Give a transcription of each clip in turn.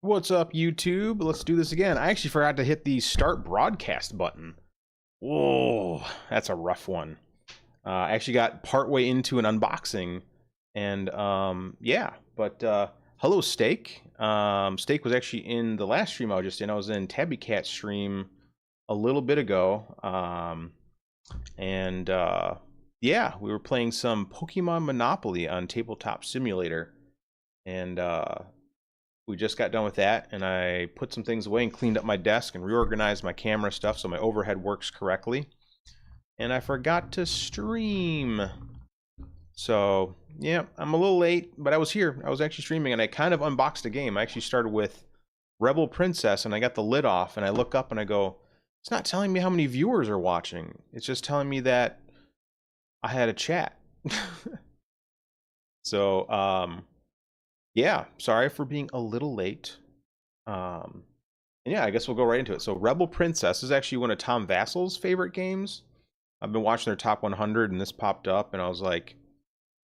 What's up, YouTube? Let's do this again. I actually forgot to hit the start broadcast button. Whoa, that's a rough one. I actually got partway into an unboxing, and yeah. But hello, Steak. Steak was actually in the last stream I was just in. I was in Tabby Cat's stream a little bit ago, and yeah, we were playing some Pokemon Monopoly on Tabletop Simulator, and we just got done with that, and I put some things away and cleaned up my desk and reorganized my camera stuff so my overhead works correctly. And I forgot to stream. So, yeah, I'm a little late, but I was here. I was actually streaming, and I kind of unboxed a game. I actually started with Rebel Princess, and I got the lid off, and I look up and I go, it's not telling me how many viewers are watching. It's just telling me that I had a chat. So, yeah, sorry for being a little late. And yeah, I guess we'll go right into it. So Rebel Princess is actually one of Tom Vassel's favorite games. I've been watching their top 100, and this popped up, and I was like,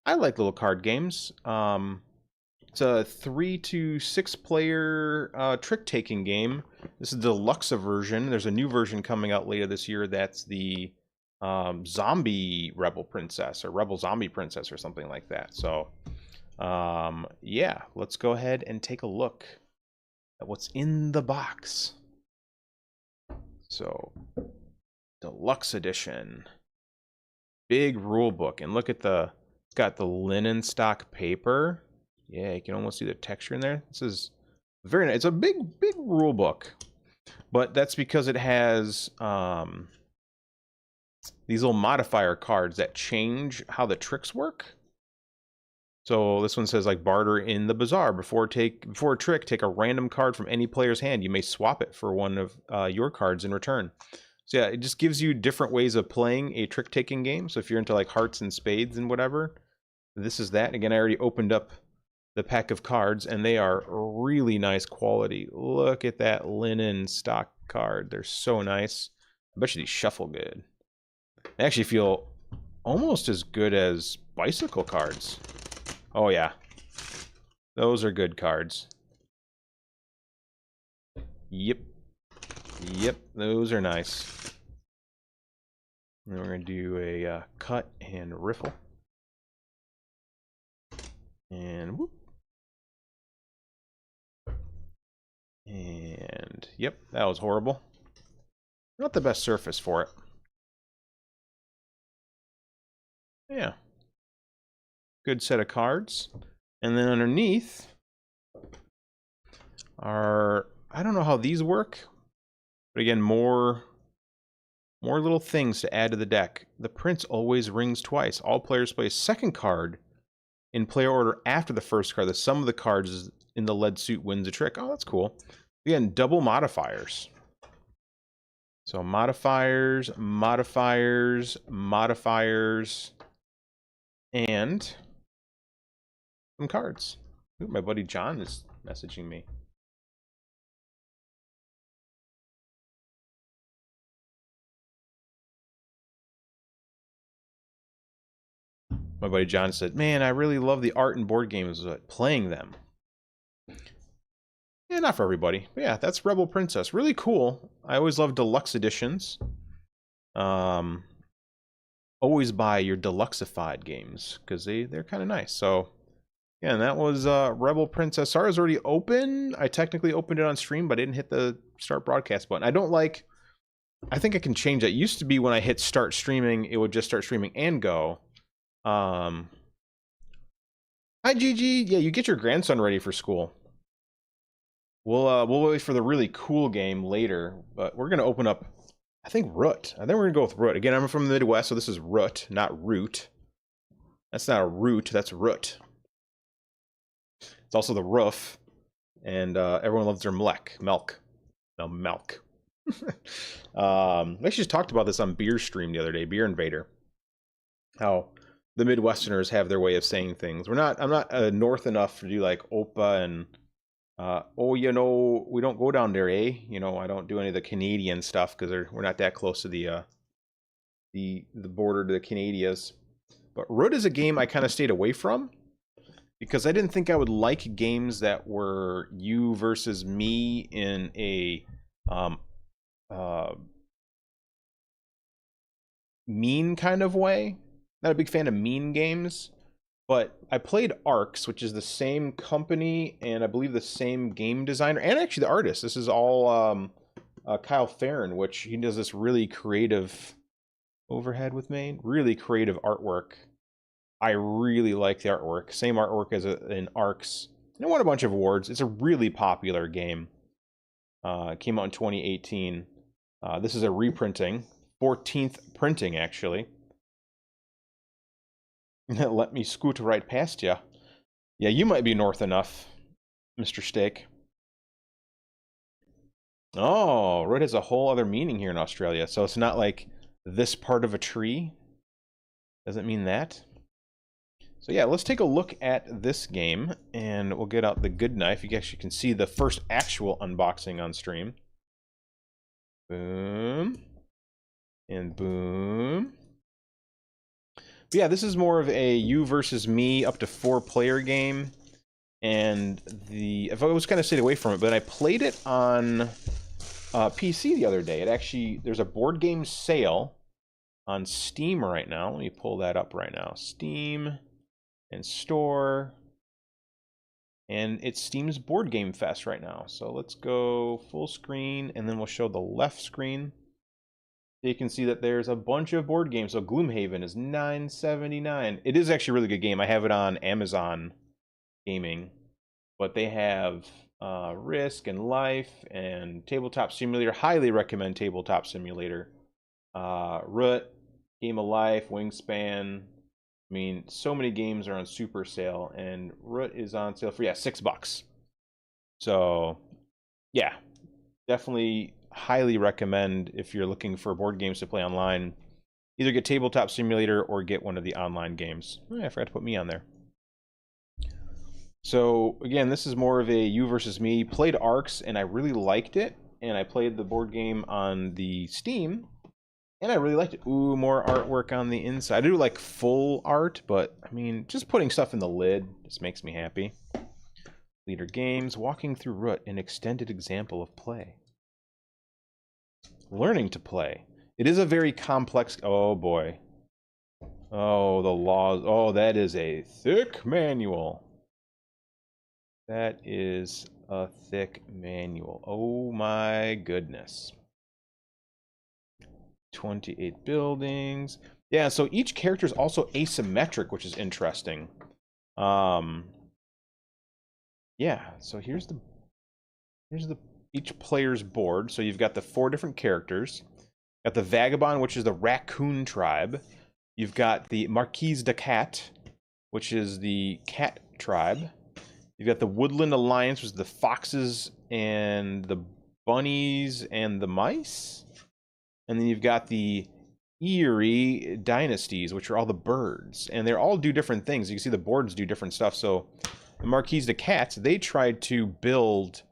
I like little card games. It's a 3 to 6 player trick-taking game. This is the deluxe version. There's a new version coming out later this year. That's the Zombie Rebel Princess, or Rebel Zombie Princess, or something like that. So yeah, let's go ahead and take a look at what's in the box. So, Deluxe Edition. Big rule book, and look at it's got the linen stock paper. Yeah, you can almost see the texture in there. This is very nice. It's a big rule book, but that's because it has these little modifier cards that change how the tricks work. So this one says, like, barter in the bazaar. Before a trick, take a random card from any player's hand. You may swap it for one of your cards in return. So yeah, it just gives you different ways of playing a trick-taking game. So if you're into like hearts and spades and whatever, this is that. Again, I already opened up the pack of cards, and they are really nice quality. Look at that linen stock card. They're so nice. I bet you these shuffle good. They actually feel almost as good as bicycle cards. Oh yeah, those are good cards. Yep, those are nice. And we're gonna do a cut and riffle, and whoop, and yep, that was horrible. Not the best surface for it. Yeah. Good set of cards. And then underneath are, I don't know how these work, but again, more little things to add to the deck. The prince always rings twice. All players play a second card in player order after the first card. The sum of the cards in the lead suit wins a trick. Oh, that's cool. Again, double modifiers. So modifiers, and some cards. Ooh, my buddy John is messaging me. My buddy John said, man, I really love the art and board games, but playing them. Yeah, not for everybody. But yeah, that's Rebel Princess. Really cool. I always love deluxe editions. Always buy your deluxeified games, because they're kind of nice. So yeah, and that was Rebel Princess. Sorry, it was already open. I technically opened it on stream, but I didn't hit the start broadcast button. I think I can change that. It used to be when I hit start streaming, it would just start streaming and go. Hi, Gigi. Yeah, you get your grandson ready for school. We'll wait for the really cool game later, but we're gonna open up, I think, Root. I think we're gonna go with Root. Again, I'm from the Midwest, so this is Root, not Root. That's not a root, that's Root. It's also the roof, and everyone loves their milk. No, milk. I actually just talked about this on Beer Stream the other day, Beer Invader. How the Midwesterners have their way of saying things. I'm not north enough to do like Opa and oh, you know, we don't go down there, eh? You know, I don't do any of the Canadian stuff because we're not that close to the border to the Canadias. But Root is a game I kind of stayed away from. because I didn't think I would like games that were you versus me in a mean kind of way. Not a big fan of mean games, but I played Arcs, which is the same company and I believe the same game designer and actually the artist. This is all Kyle Farron, which he does this really creative overhead with me, really creative artwork. I really like the artwork. Same artwork as in Arcs. And it won a bunch of awards. It's a really popular game. It came out in 2018. This is a reprinting. 14th printing, actually. Let me scoot right past you. Yeah, you might be north enough, Mr. Steak. Oh, red has a whole other meaning here in Australia. So it's not like this part of a tree. Doesn't mean that. So yeah, let's take a look at this game, and we'll get out the good knife. You actually can see the first actual unboxing on stream. Boom. And boom. But yeah, this is more of a you versus me up to 4-player game. And if I was kind of stayed away from it, but I played it on PC the other day. It actually, there's a board game sale on Steam right now. Let me pull that up right now. Steam and store. And it's Steam's Board Game Fest right now. So let's go full screen, and then we'll show the left screen. You can see that there's a bunch of board games. So Gloomhaven is $9.79. It is actually a really good game. I have it on Amazon Gaming. But they have Risk and Life and Tabletop Simulator. Highly recommend Tabletop Simulator. Root, Game of Life, Wingspan. I mean, so many games are on super sale, and Root is on sale for, yeah, $6. So, yeah, definitely highly recommend if you're looking for board games to play online. Either get Tabletop Simulator or get one of the online games. Oh, I forgot to put me on there. So, again, this is more of a you versus me. Played Arcs, and I really liked it, and I played the board game on the Steam. And I really liked it. Ooh, more artwork on the inside. I do like full art, but, I mean, just putting stuff in the lid just makes me happy. Leader Games, Walking Through Root, an extended example of play. Learning to play. It is a very complex... Oh, boy. Oh, the laws. Oh, that is a thick manual. That is a thick manual. Oh, my goodness. 28 buildings. Yeah, so each character is also asymmetric, which is interesting. Yeah, so here's the each player's board. So you've got the 4 different characters. Got the Vagabond, which is the raccoon tribe. You've got the Marquise de Cat, which is the cat tribe. You've got the Woodland Alliance, which is the foxes and the bunnies and the mice. And then you've got the Eerie Dynasties, which are all the birds. And they all do different things. You can see the boards do different stuff. So the Marquise de Cats, they tried to build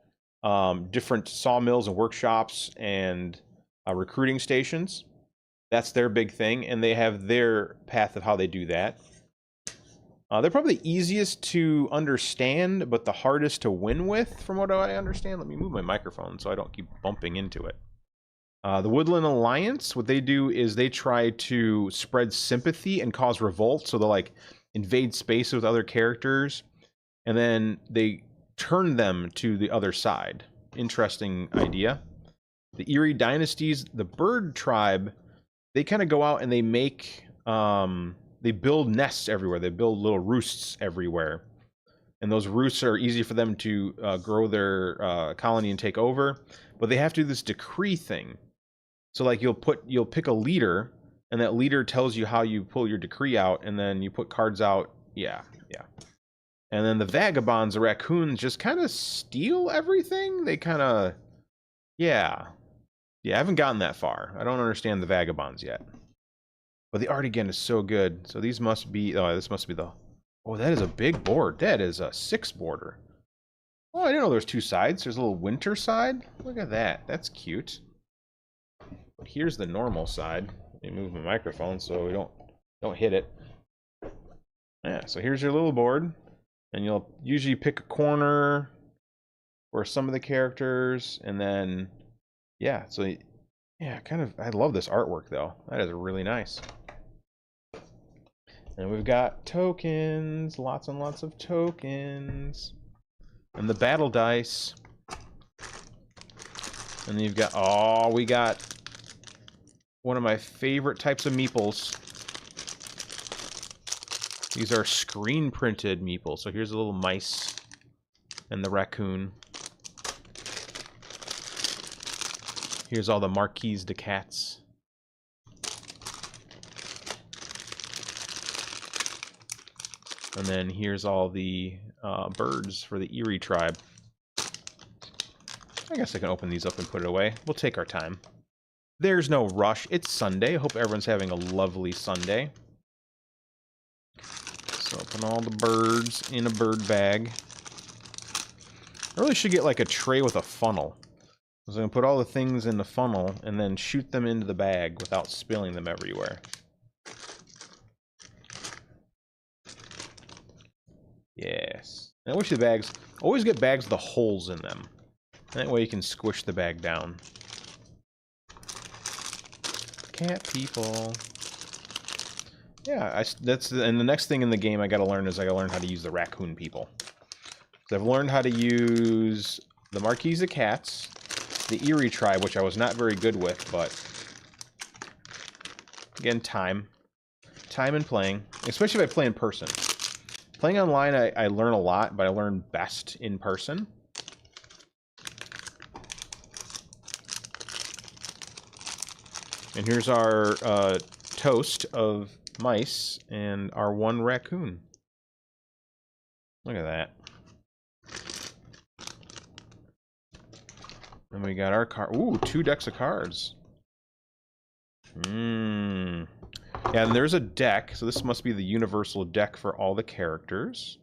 different sawmills and workshops and recruiting stations. That's their big thing. And they have their path of how they do that. They're probably the easiest to understand, but the hardest to win with, from what I understand. Let me move my microphone so I don't keep bumping into it. The Woodland Alliance, what they do is they try to spread sympathy and cause revolt. So they'll like invade space with other characters, and then they turn them to the other side. Interesting idea. The Eerie Dynasties, the bird tribe, they kind of go out and they make, they build nests everywhere. They build little roosts everywhere. And those roosts are easy for them to grow their colony and take over. But they have to do this decree thing. So like you'll pick a leader, and that leader tells you how you pull your decree out, and then you put cards out. Yeah. And then the Vagabonds, the raccoons, just kind of steal everything. They kind of, yeah, I haven't gotten that far. I don't understand the Vagabonds yet. But the art again is so good. So these must be, oh, this must be the, oh, that is a big board. That is a 6-boarder. Oh, I didn't know there was 2 sides. There's a little winter side. Look at that. That's cute. But here's the normal side. Let me move my microphone so we don't hit it. Yeah, so here's your little board. And you'll usually pick a corner for some of the characters, and then, yeah, so, yeah, I love this artwork, though. That is really nice. And we've got tokens, lots and lots of tokens. And the battle dice. And then you've got, oh, we got one of my favorite types of meeples. These are screen printed meeples. So here's a little mice and the raccoon. Here's all the Marquise de Cats. And then here's all the birds for the Erie tribe. I guess I can open these up and put it away. We'll take our time. There's no rush. It's Sunday. I hope everyone's having a lovely Sunday. So open all the birds in a bird bag. I really should get like a tray with a funnel. So I'm going to put all the things in the funnel and then shoot them into the bag without spilling them everywhere. Yes. And I wish the bags... Always get bags with the holes in them. That way you can squish the bag down. Cat people. Yeah, and the next thing in the game I gotta learn is I gotta learn how to use the raccoon people. So I've learned how to use the Marquise of Cats, the Erie tribe, which I was not very good with, but again, time and playing, especially if I play in person. Playing online, I learn a lot, but I learn best in person. And here's our toast of mice and our one raccoon. Look at that. And we got our card. Ooh, 2 decks of cards. Yeah, and there's a deck, so this must be the universal deck for all the characters,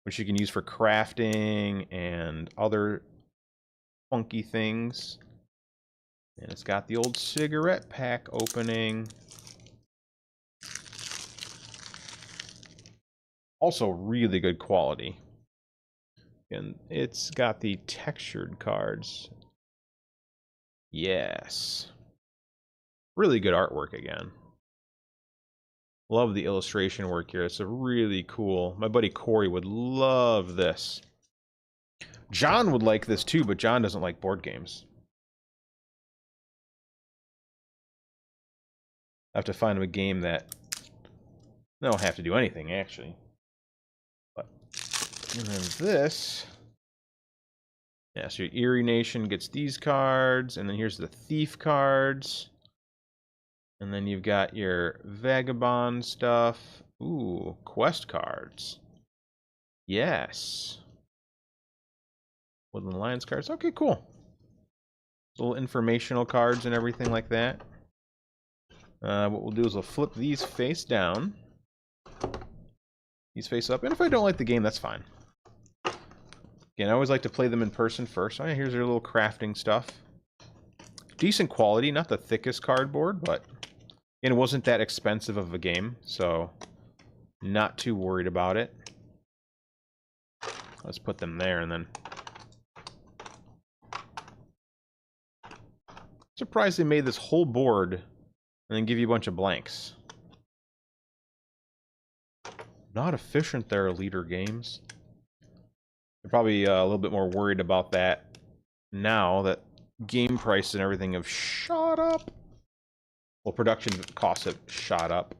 which you can use for crafting and other funky things. And it's got the old cigarette pack opening. Also really good quality. And it's got the textured cards. Yes. Really good artwork again. Love the illustration work here. It's a really cool. My buddy Corey would love this. John would like this too, but John doesn't like board games. I have to find him a game that... I don't have to do anything, actually. But... And then this... Yeah, so your Erie Nation gets these cards, and then here's the Thief cards. And then you've got your Vagabond stuff. Ooh, quest cards. Yes. Woodland Alliance cards. Okay, cool. Little informational cards and everything like that. What we'll do is we'll flip these face down. These face up. And if I don't like the game, that's fine. Again, I always like to play them in person first. Oh, yeah, here's your little crafting stuff. Decent quality, not the thickest cardboard, but and it wasn't that expensive of a game, so not too worried about it. Let's put them there, and then... Surprised they made this whole board and then give you a bunch of blanks. Not efficient there, Leader Games. They're probably a little bit more worried about that now that game prices and everything have shot up. Well, production costs have shot up.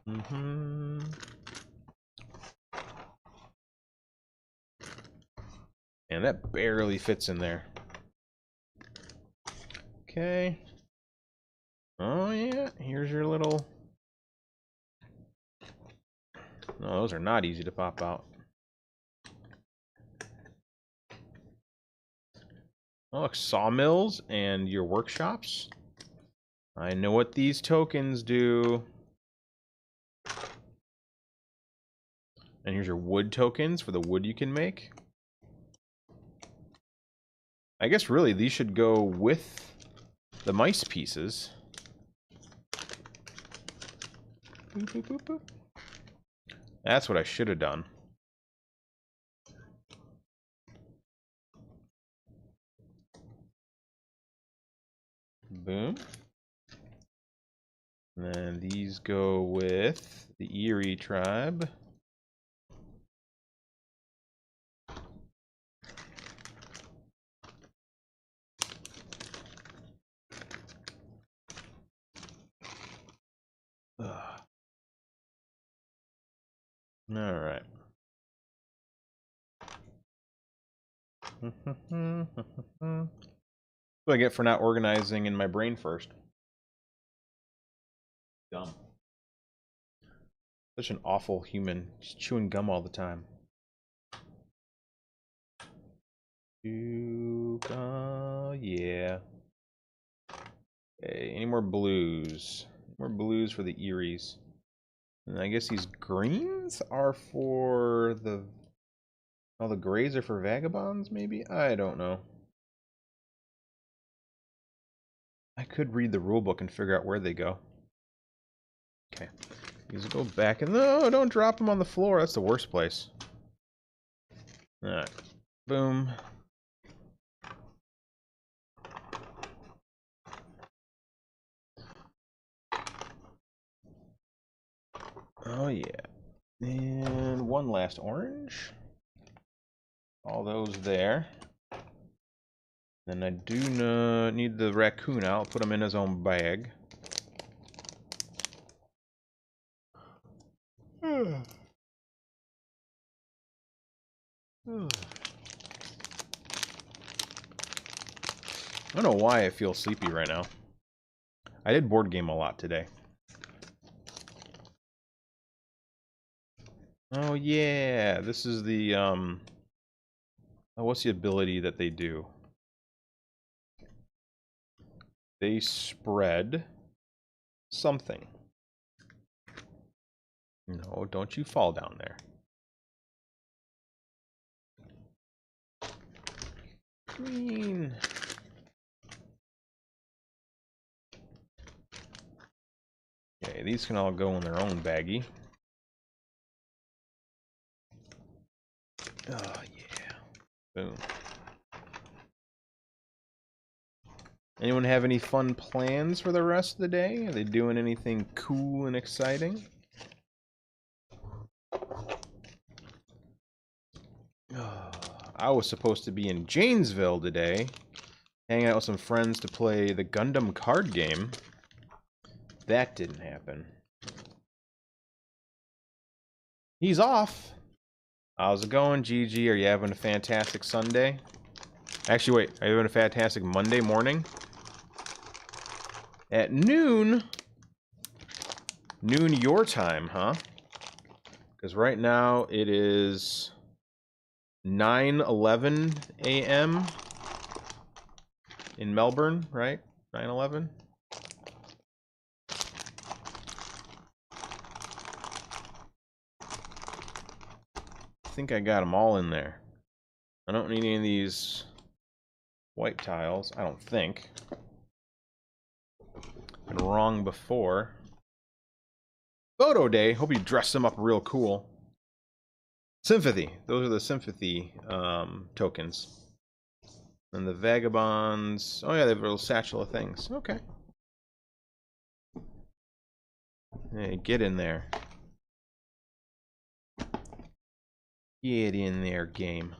And that barely fits in there. Okay. Oh, yeah. Here's your little... No, those are not easy to pop out. Oh, look, sawmills and your workshops. I know what these tokens do. And here's your wood tokens for the wood you can make. I guess really these should go with the mice pieces. boop, boop, boop, boop. That's what I should have done. Boom. And then these go with the Erie tribe. All right. What do I get for not organizing in my brain first? Dumb. Such an awful human, just chewing gum all the time. Yeah. Okay, any more blues? More blues for the Eries. And I guess these greens are for the... Oh, the grays are for vagabonds, maybe? I don't know. I could read the rulebook and figure out where they go. Okay. These go back and... No, don't drop them on the floor. That's the worst place. Alright. Boom. Oh, yeah. And one last orange. All those there. Then I do need the raccoon out. I'll put him in his own bag. I don't know why I feel sleepy right now. I did board game a lot today. Oh yeah, this is the what's the ability that they do? They spread something. No, don't you fall down there. Green. Okay, these can all go in their own baggie. Oh yeah. Boom. Anyone have any fun plans for the rest of the day? Are they doing anything cool and exciting? I was supposed to be in Janesville today, hanging out with some friends to play the Gundam card game. That didn't happen. He's off. How's it going, GG? Are you having a fantastic Sunday? Actually, wait. Are you having a fantastic Monday morning? At noon? Noon your time, huh? Because right now it is 9:11 a.m. in Melbourne, right? 9:11? I think I got them all in there. I don't need any of these white tiles, I don't think. Been wrong before. Photo day. Hope you dressed them up real cool. Sympathy. Those are the sympathy tokens. And the vagabonds. Oh yeah, they have a little satchel of things. Okay. Hey, get in there. Get in there, game.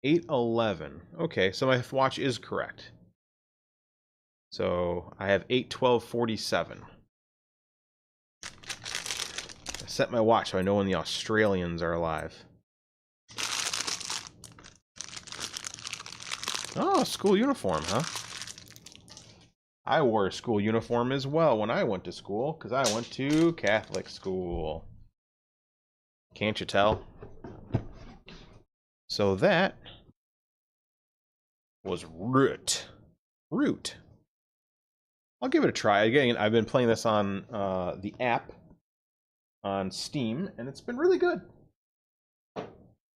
8:11. Okay, so my watch is correct. So I have 8:12:47. I set my watch so I know when the Australians are alive. Oh, school uniform, huh? I wore a school uniform as well when I went to school, because I went to Catholic school. Can't you tell? So that was Root. Root. I'll give it a try. Again, I've been playing this on the app on Steam, and it's been really good.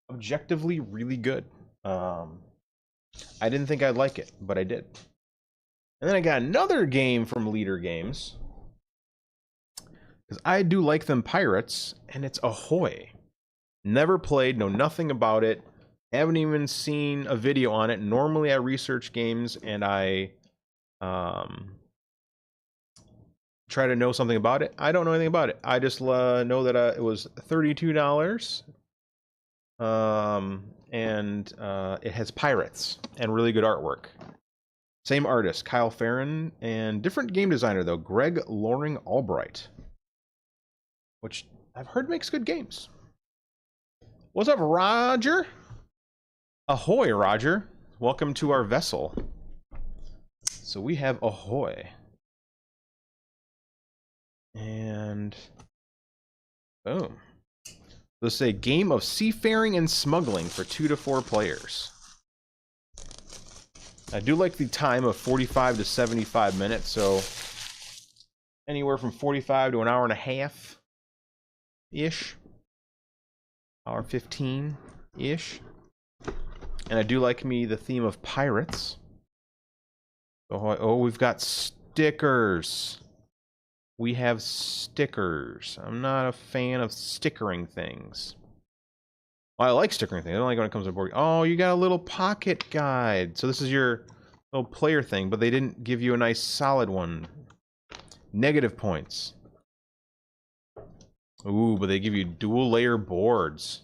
Objectively, really good. I didn't think I'd like it, but I did. And then I got another game from Leader Games, because I do like them pirates, and it's Ahoy. Never played, know nothing about it, haven't even seen a video on it. Normally I research games and I try to know something about it. I don't know anything about it. I just know that it was $32. And it has pirates and really good artwork. Same artist, Kyle Farron, and different game designer though, Greg Loring Albright, which I've heard makes good games. What's up, Roger? Ahoy, Roger. Welcome to our vessel. So we have Ahoy. And boom. Let's say game of seafaring and smuggling for 2 to 4 players. I do like the time of 45 to 75 minutes, so anywhere from 45 to an hour and a half ish. Hour 15 ish. And I do like me the theme of pirates. Oh, we've got stickers. We have stickers. I'm not a fan of stickering things. Well, I like stickering things. I don't like when it comes to board. Oh, you got a little pocket guide. So this is your little player thing, but they didn't give you a nice solid one. Negative points. Ooh, but they give you dual layer boards.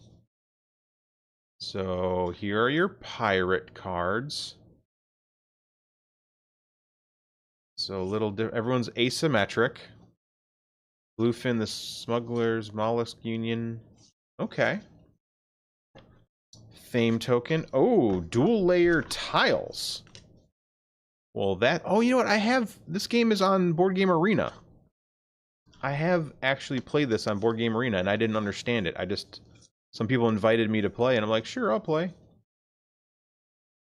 So here are your pirate cards. So everyone's asymmetric. Bluefin, the Smugglers, Mollusk Union. Okay. Fame token. Oh, dual layer tiles. Well, that... Oh, you know what? I have... This game is on Board Game Arena. I have actually played this on Board Game Arena, and I didn't understand it. Some people invited me to play, and I'm like, sure, I'll play.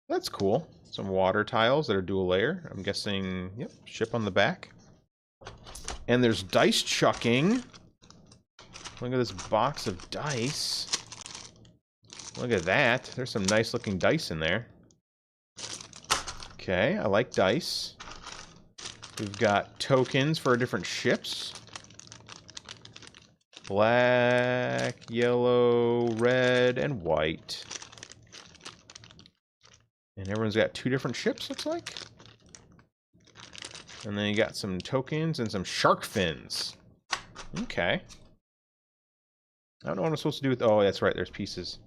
That's cool. Some water tiles that are dual layer. I'm guessing, yep, ship on the back. And there's dice chucking. Look at this box of dice. Look at that. There's some nice looking dice in there. Okay, I like dice. We've got tokens for different ships. Black, yellow, red, and white. And everyone's got 2 different ships, looks like. And then you got some tokens and some shark fins. Okay. I don't know what I'm supposed to do with... Oh, that's right, there's pieces.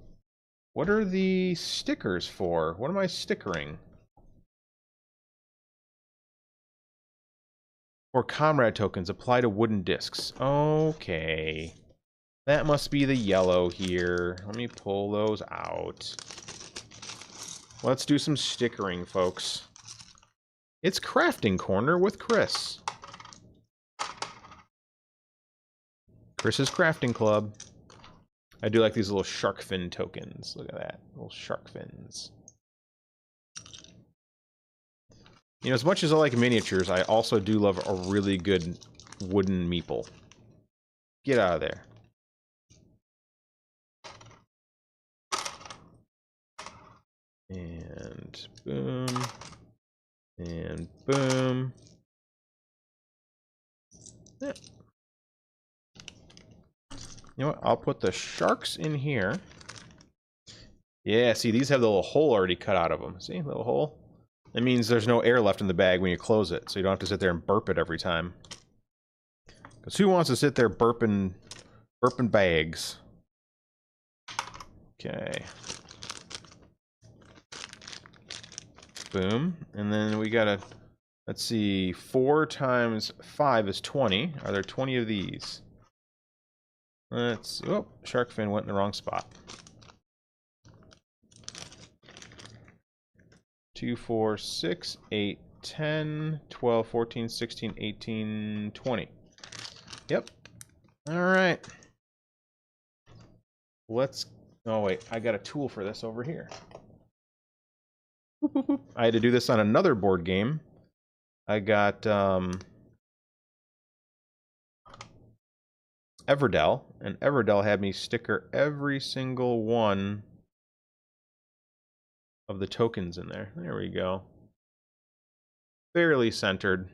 What are the stickers for? What am I stickering? Or comrade tokens apply to wooden discs. Okay. That must be the yellow here. Let me pull those out. Let's do some stickering, folks. It's Crafting Corner with Chris. Chris's Crafting Club. I do like these little shark fin tokens. Look at that. Little shark fins. You know, as much as I like miniatures, I also do love a really good wooden meeple. Get out of there. And boom. And boom. Yeah. You know what? I'll put the sharks in here. Yeah, see, these have the little hole already cut out of them. See, little hole? That means there's no air left in the bag when you close it, so you don't have to sit there and burp it every time. Because who wants to sit there burping bags? Okay. Boom. And then we gotta, let's see, 4 times 5 is 20. Are there 20 of these? Let's, oh, shark fin went in the wrong spot. 2, 4, 6, 8, 10, 12, 14, 16, 18, 20. Yep. All right. Let's, oh wait, I got a tool for this over here. I had to do this on another board game. I got Everdell, and Everdell had me sticker every single one of the tokens in there. There we go. fairly centered.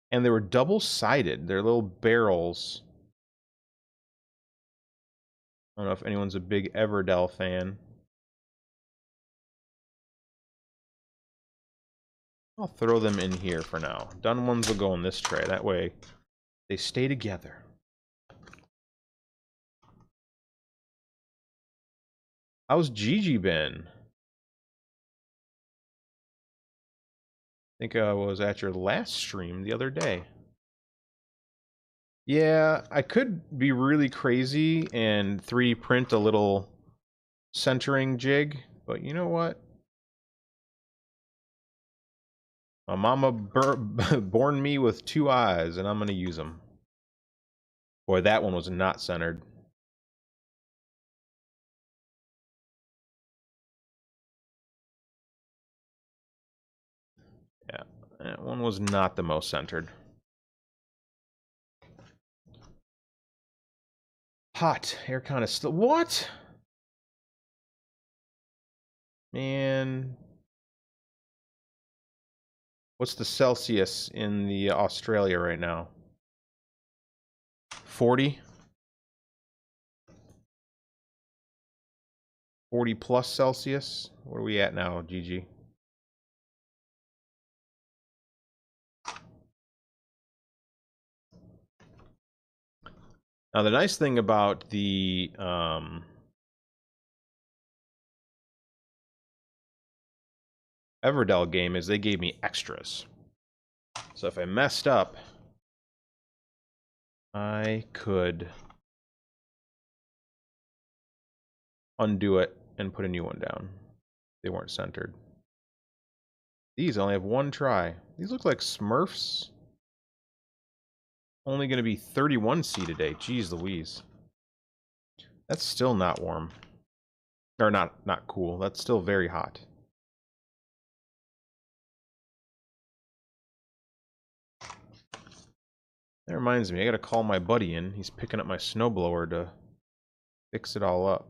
And they were double-sided. They're little barrels. I don't know if anyone's a big Everdell fan. I'll throw them in here for now. Done ones will go in this tray. That way they stay together. How's Gigi been? I think I was at your last stream the other day. Yeah, I could be really crazy and 3D print a little centering jig, but you know what? My mama born me with 2 eyes, and I'm going to use them. Boy, that one was not centered. Yeah, that one was not the most centered. Hot. Aircon is still... What? Man. What's the Celsius in the Australia right now? 40? 40 plus Celsius? Where are we at now, Gigi? Now, the nice thing about the Everdell game is they gave me extras. So if I messed up, I could undo it and put a new one down. They weren't centered. These only have 1 try. These look like Smurfs. Only going to be 31C today. Jeez Louise. That's still not warm. Or not cool. That's still very hot. That reminds me, I gotta call my buddy in. He's picking up my snowblower to fix it all up.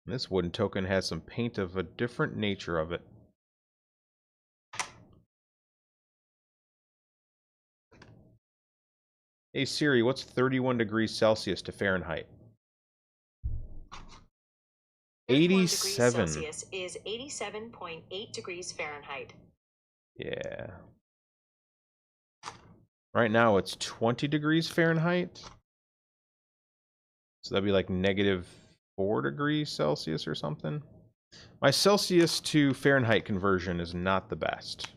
This wooden token has some paint of a different nature of it. Hey Siri, what's 31 degrees Celsius to Fahrenheit? 87 degrees Celsius is 87.8 degrees Fahrenheit. Yeah. Right now it's 20 degrees Fahrenheit. So that'd be like -4 degrees Celsius or something. My Celsius to Fahrenheit conversion is not the best.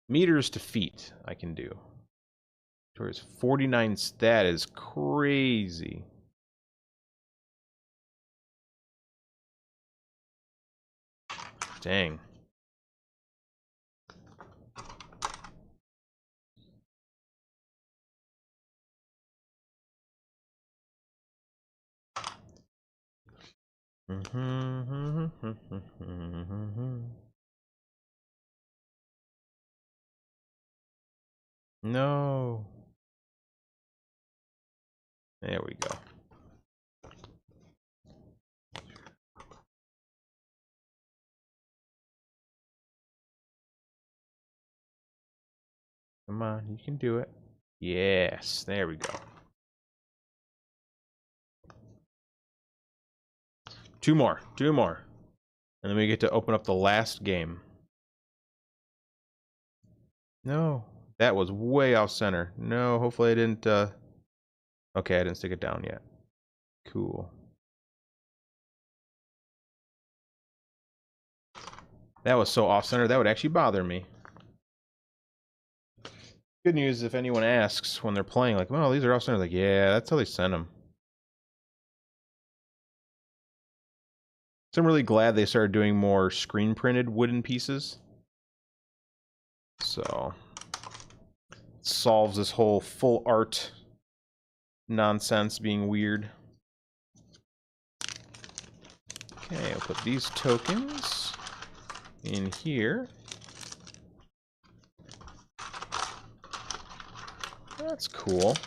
Meters to feet I can do. Towards 49, that is crazy. Dang. No. There we go. Come on, you can do it. Yes, there we go. 2 more. And then we get to open up the last game. No, that was way off center. No, hopefully I didn't, okay, I didn't stick it down yet. Cool. That was so off center, that would actually bother me. Good news if anyone asks when they're playing, like, well, these are off center. Like, yeah, that's how they send them. So I'm really glad they started doing more screen printed wooden pieces. So it solves this whole full art nonsense being weird. Okay, I'll put these tokens in here. That's cool. If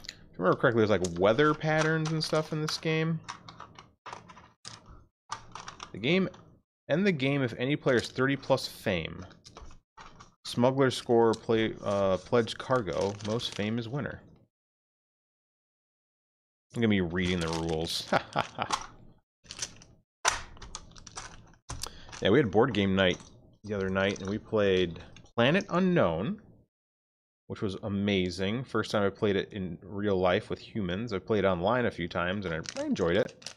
I remember correctly, there's like weather patterns and stuff in this game. The game, end the game if any player's 30 plus fame. Smugglers score pledged cargo. Most fame is winner. I'm gonna be reading the rules. Yeah, we had board game night the other night, and we played Planet Unknown, which was amazing. First time I played it in real life with humans. I played online a few times, and I enjoyed it.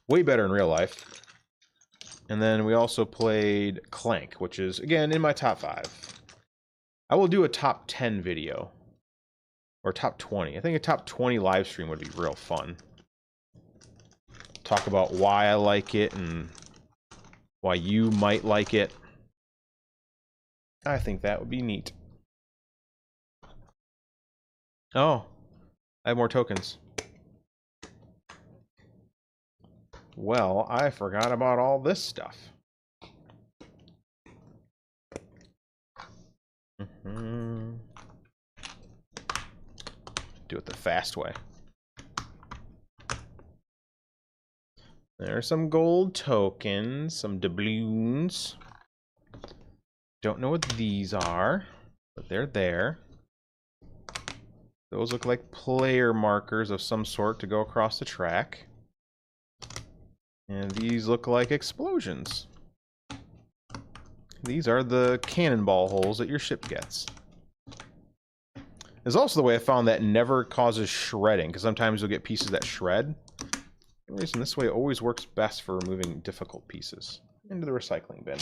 Way better in real life. And then we also played Clank, which is, again, in my top 5. I will do a top 10 video. Or top 20. I think a top 20 live stream would be real fun. Talk about why I like it and why you might like it. I think that would be neat. Oh, I have more tokens. Well, I forgot about all this stuff. Do it the fast way. There's some gold tokens, some doubloons. Don't know what these are, but they're there. Those look like player markers of some sort to go across the track. And these look like explosions. These are the cannonball holes that your ship gets. There's also the way I found that never causes shredding, because sometimes you'll get pieces that shred. For some reason, this way always works best for removing difficult pieces. Into the recycling bin.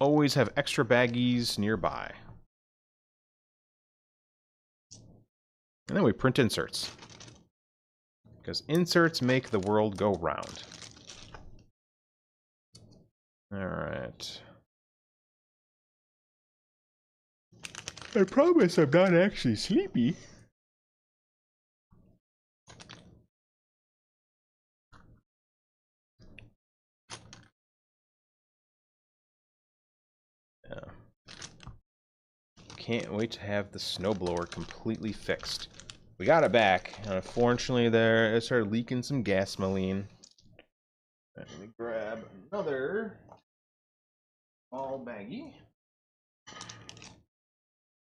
Always have extra baggies nearby. And then we print inserts. Because inserts make the world go round. Alright. I promise I'm not actually sleepy. Yeah. Can't wait to have the snowblower completely fixed. We got it back. Unfortunately, there it started leaking some gasoline. Let me grab another small baggie.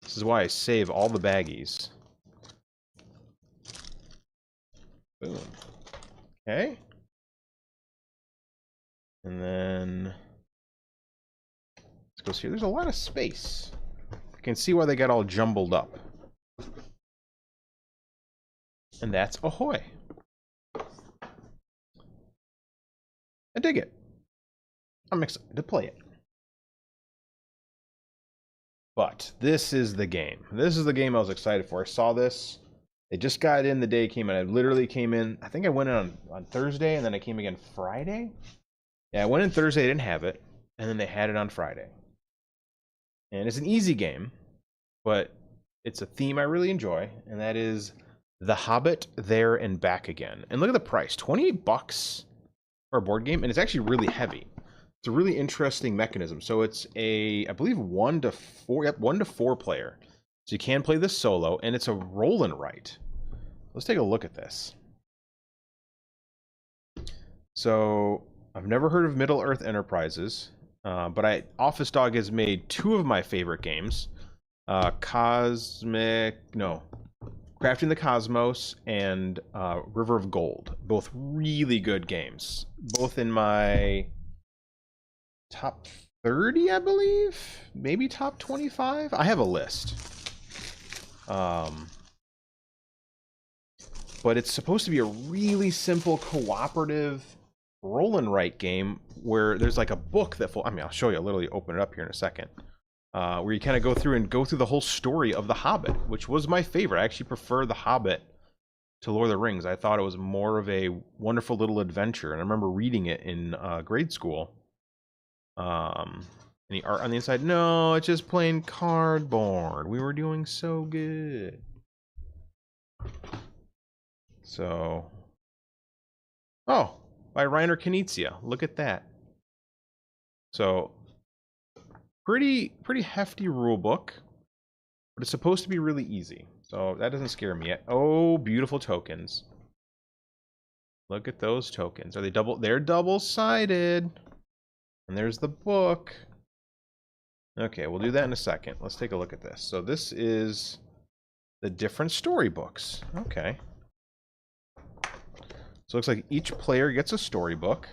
This is why I save all the baggies. Boom. Okay. And then let's go see. There's a lot of space. I can see why they got all jumbled up. And that's Ahoy. I dig it. I'm excited to play it. But this is the game. This is the game I was excited for. I saw this. They just got in the day it came in. I literally came in. I think I went in on Thursday, and then I came again Friday. Yeah, I went in Thursday. They didn't have it. And then they had it on Friday. And it's an easy game, but it's a theme I really enjoy, and that is The Hobbit There and Back Again. And look at the price, 28 bucks for a board game, and it's actually really heavy. It's a really interesting mechanism. So it's a, I believe, 1 to 4, yep, 1 to 4 player. So you can play this solo, and it's a roll and write. Let's take a look at this. So I've never heard of Middle Earth Enterprises, but Office Dog has made 2 of my favorite games. Crafting the Cosmos and River of Gold. Both really good games. Both in my top 30, I believe? Maybe top 25? I have a list. But it's supposed to be a really simple cooperative roll and write game where there's like a book that I'll show you. I'll literally open it up here in a second. Where you kind of go through the whole story of The Hobbit, which was my favorite. I actually prefer The Hobbit to Lord of the Rings. I thought it was more of a wonderful little adventure, and I remember reading it in grade school. And the art on the inside, no, it's just plain cardboard. We were doing so good. So Oh, by Reiner Knizia. Look at that. So, pretty hefty rule book, but it's supposed to be really easy. So that doesn't scare me yet. Oh, beautiful tokens. Look at those tokens. Are they double? They're double-sided. And there's the book. Okay, we'll do that in a second. Let's take a look at this. So this is the different storybooks. Okay. So it looks like each player gets a storybook.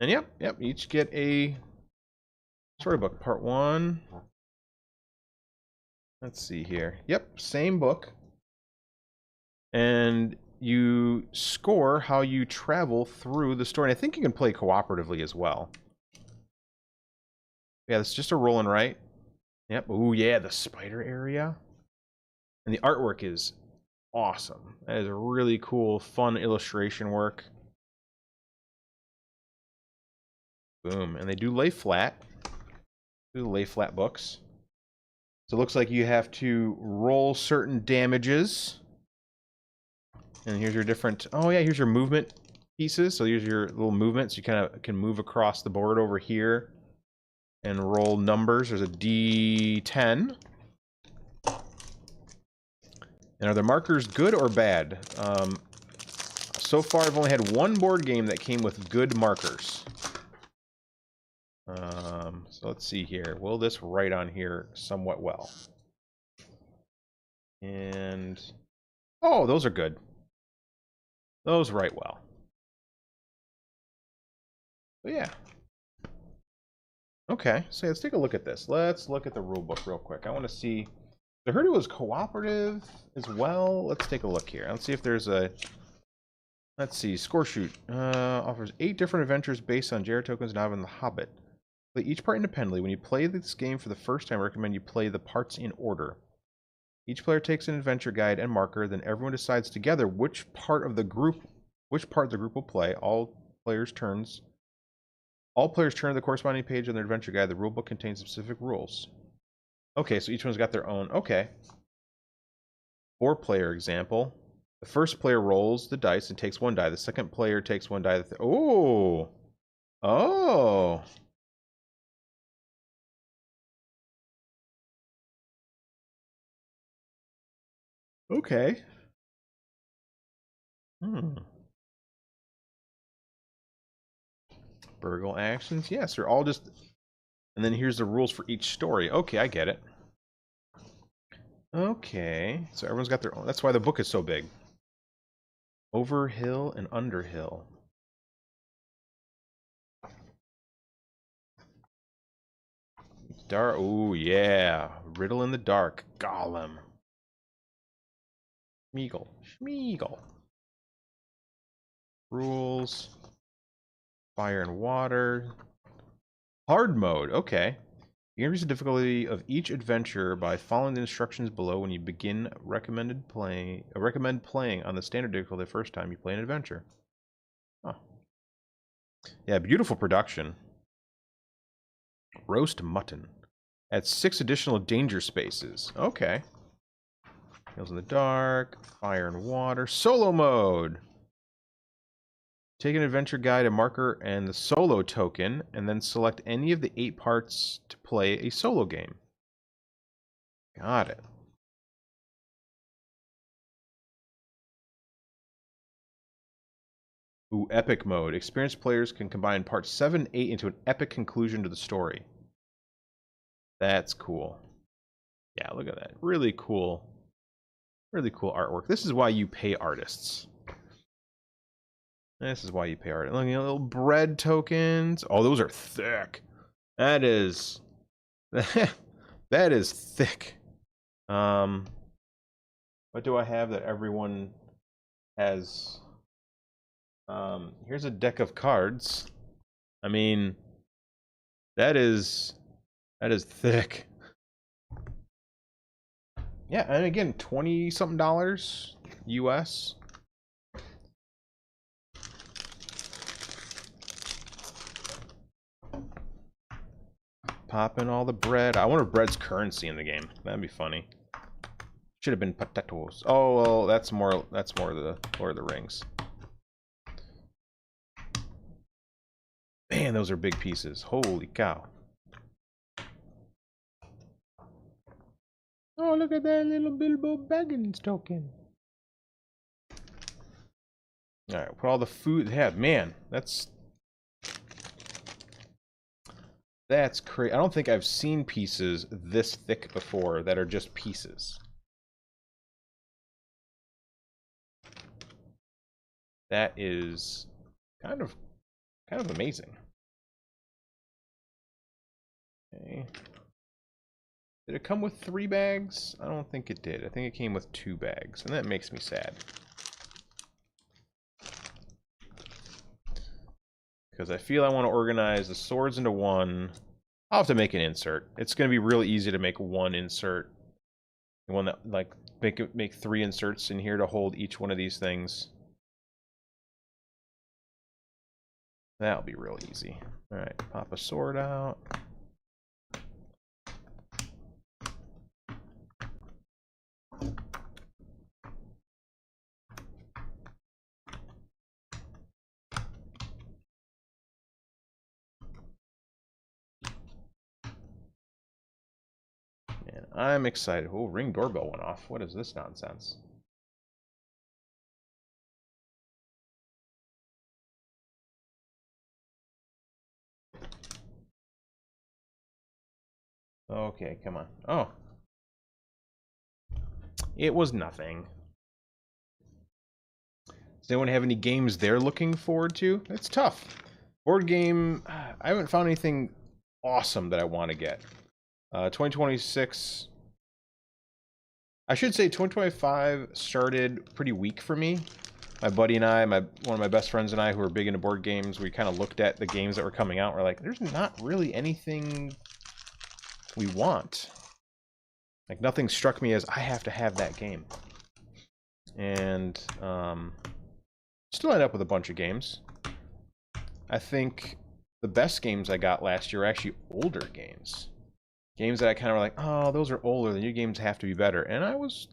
And yep, each get a storybook. Part 1. Let's see here. Yep, same book. And you score how you travel through the story. And I think you can play cooperatively as well. Yeah, it's just a roll and write. Yep. Ooh, yeah, the spider area. And the artwork is awesome. That is a really cool, fun illustration work. Boom. And they do lay flat. Do the lay flat books. So it looks like you have to roll certain damages. And here's your different... Oh, yeah, here's your movement pieces. So here's your little movements. You kind of can move across the board over here and roll numbers. There's a D10. And are the markers good or bad? So far, I've only had one board game that came with good markers. So let's see here. Will this write on here somewhat well? And... Oh, those are good. Those write well. But yeah. Okay, so let's take a look at this. Let's look at the rulebook real quick. I want to see... I heard it was cooperative as well. Let's take a look here. Let's see if there's a... Let's see. Score Shoot offers 8 different adventures based on JR tokens now in the Hobbit. Play each part independently. When you play this game for the first time, I recommend you play the parts in order. Each player takes an adventure guide and marker, then everyone decides together which part the group will play. All players turn to the corresponding page on their adventure guide. The rulebook contains specific rules. Okay, so each one's got their own. Okay. 4-player example. The first player rolls the dice and takes 1 die. The second player takes 1 die. Oh! Oh! Okay. Burgle actions. Yes, they're all just... And then here's the rules for each story. Okay, I get it. Okay. So everyone's got their own... That's why the book is so big. Over hill and under hill. Dark... Oh, yeah. Riddle in the dark. Gollum. Schmeagle. Rules. Fire and water. Hard mode. Okay. You increase the difficulty of each adventure by following the instructions below when you begin recommend playing on the standard difficulty the first time you play an adventure. Huh. Yeah, beautiful production. Roast mutton. Adds 6 additional danger spaces. Okay. Hills in the dark. Fire and water. Solo mode. Take an adventure guide, a marker, and the solo token, and then select any of the 8 parts to play a solo game. Got it. Ooh, epic mode. Experienced players can combine parts 7 and 8 into an epic conclusion to the story. That's cool. Yeah, look at that. Really cool. Really cool artwork. This is why you pay artists. This is why you pay artists. Look at little bread tokens. Oh, those are thick. That is... that is thick. What do I have that everyone has? Here's a deck of cards. I mean, that is thick. Yeah, and again, $20-something US. Popping all the bread. I wonder if bread's currency in the game. That'd be funny. Should have been potatoes. Oh well, that's more of the Lord of the Rings. Man, those are big pieces. Holy cow. Oh, look at that little Bilbo Baggins token. Alright, put all the food. Yeah, man, that's crazy. I don't think I've seen pieces this thick before that are just pieces. That is kind of amazing. Okay. Did it come with 3 bags? I don't think it did. I think it came with 2 bags, and that makes me sad. Because I feel I want to organize the swords into one. I'll have to make an insert. It's going to be really easy to make one insert. One that, like, make 3 inserts in here to hold each one of these things. That'll be real easy. Alright, pop a sword out. And I'm excited. Oh, Ring doorbell went off. What is this nonsense? Okay, come on. Oh. It was nothing. Does anyone have any games they're looking forward to? It's tough. Board game, I haven't found anything awesome that I want to get. 2026... I should say 2025 started pretty weak for me. My buddy and I, one of my best friends and I, who are big into board games, we kind of looked at the games that were coming out. We're like, there's not really anything we want. Like, nothing struck me as, I have to have that game. And still end up with a bunch of games. I think the best games I got last year were actually older games. Games that I kind of were like, oh, those are older. The new games have to be better. And that was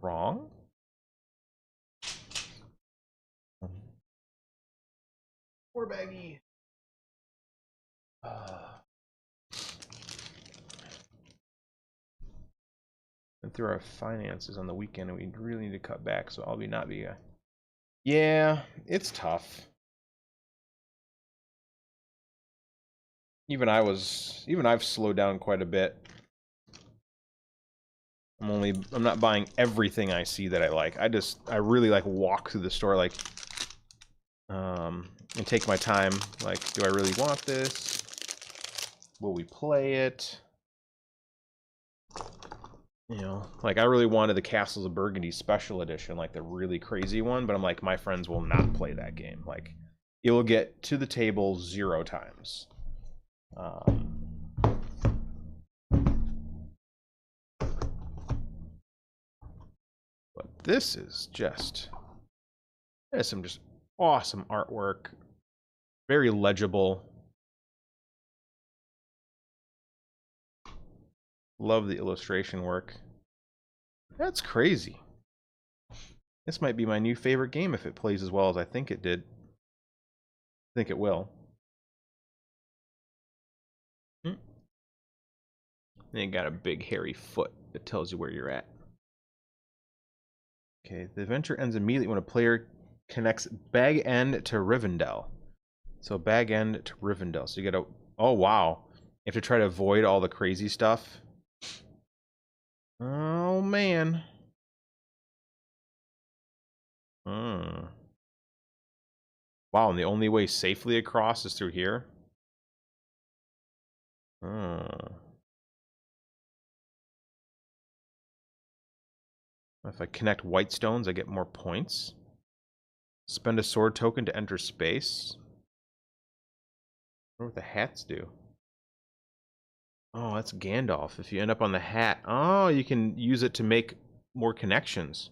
wrong. Poor baggy. Went through our finances on the weekend, and we really need to cut back. So I'll not be a. Yeah, it's tough. Even I've slowed down quite a bit. I'm not buying everything I see that I like. I really like walk through the store, like, and take my time. Like, do I really want this? Will we play it? You know, like, I really wanted the Castles of Burgundy Special Edition, like the really crazy one, but I'm like, my friends will not play that game. Like, it will get to the table 0 times. But this is there's some just awesome artwork. Very legible. Love the illustration work. That's crazy. This might be my new favorite game if it plays as well as I think it did. I think it will. And you got a big hairy foot that tells you where you're at. Okay, the adventure ends immediately when a player connects Bag End to Rivendell. So Bag End to Rivendell. So you gotta... Oh, wow. You have to try to avoid all the crazy stuff. Oh, man. Wow, and the only way safely across is through here? If I connect white stones, I get more points. Spend a sword token to enter space. I wonder what the hats do. Oh, that's Gandalf. If you end up on the hat, oh, you can use it to make more connections.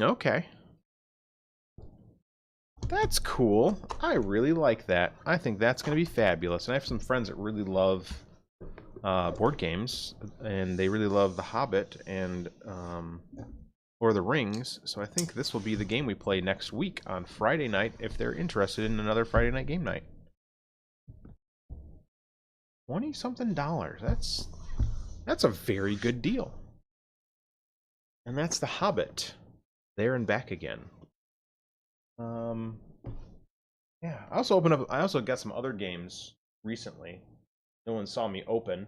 Okay. That's cool. I really like that. I think that's going to be fabulous. And I have some friends that really love board games, and they really love The Hobbit and Lord of the Rings. So I think this will be the game we play next week on Friday night if they're interested in another Friday night game night. $20-something. That's a very good deal. And that's The Hobbit There and Back Again. Yeah, I also got some other games recently. No one saw me open.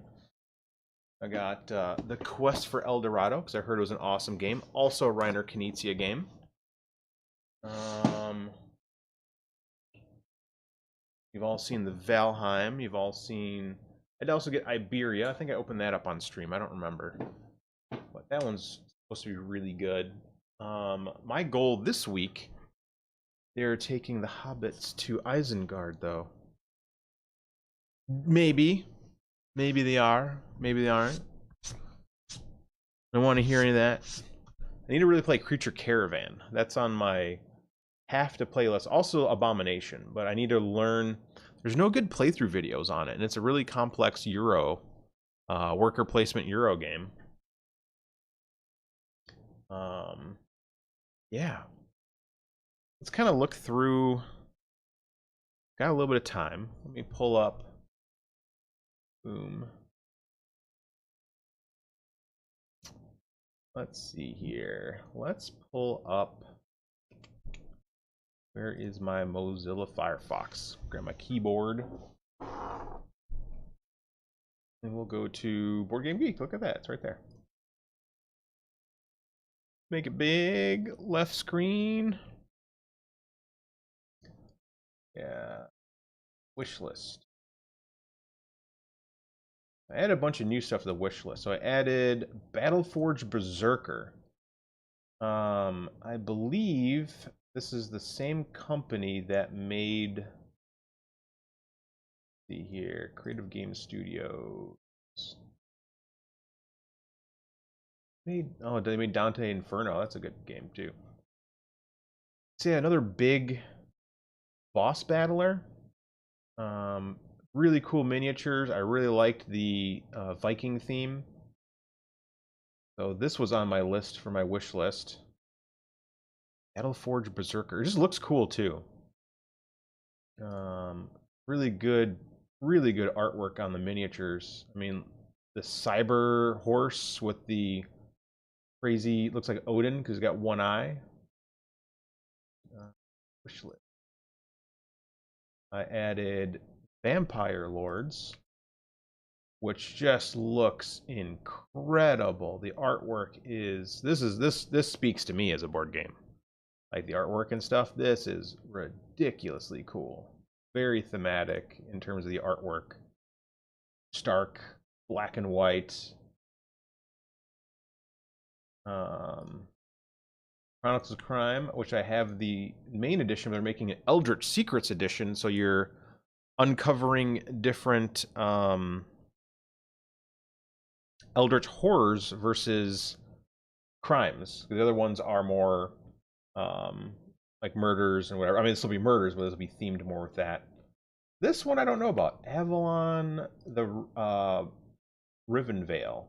I got The Quest for El Dorado, because I heard it was an awesome game. Also a Reiner Knizia game. You've all seen the Valheim. You've all seen... I'd also get Iberia. I think I opened that up on stream. I don't remember. But that one's supposed to be really good. My goal this week... They're taking the hobbits to Isengard, though. Maybe. Maybe they are. Maybe they aren't. I don't want to hear any of that. I need to really play Creature Caravan. That's on my have-to-play list. Also Abomination, but I need to learn... There's no good playthrough videos on it, and it's a really complex Euro, worker placement Euro game. Yeah. Let's kind of look through. Got a little bit of time. Let me pull up. Boom. Let's see here. Let's pull up. Where is my Mozilla Firefox? Grab my keyboard. And we'll go to Board Game Geek. Look at that. It's right there. Make it big. Left screen. Yeah. Wish list. I added a bunch of new stuff to the wish list. So I added Battleforge Berserker. I believe this is the same company that made... See here, Creative Game Studios. They made Dante Inferno. That's a good game too. So yeah, another big boss battler. Really cool miniatures. I really liked the Viking theme. So this was on my list for my wish list. Battleforge Berserker. It just looks cool too. Really good artwork on the miniatures. I mean, the cyber horse with the crazy, looks like Odin because he's got one eye. Wish list. I added Vampire Lords, which just looks incredible. The artwork is this speaks to me as a board game. Like the artwork and stuff, this is ridiculously cool. Very thematic in terms of the artwork. Stark, black and white. Chronicles of Crime, which I have the main edition, but they're making an Eldritch Secrets edition, so you're uncovering different Eldritch horrors versus crimes. The other ones are more like murders and whatever. I mean, this will be murders, but this will be themed more with that. This one I don't know about. Avalon the Rivenvale.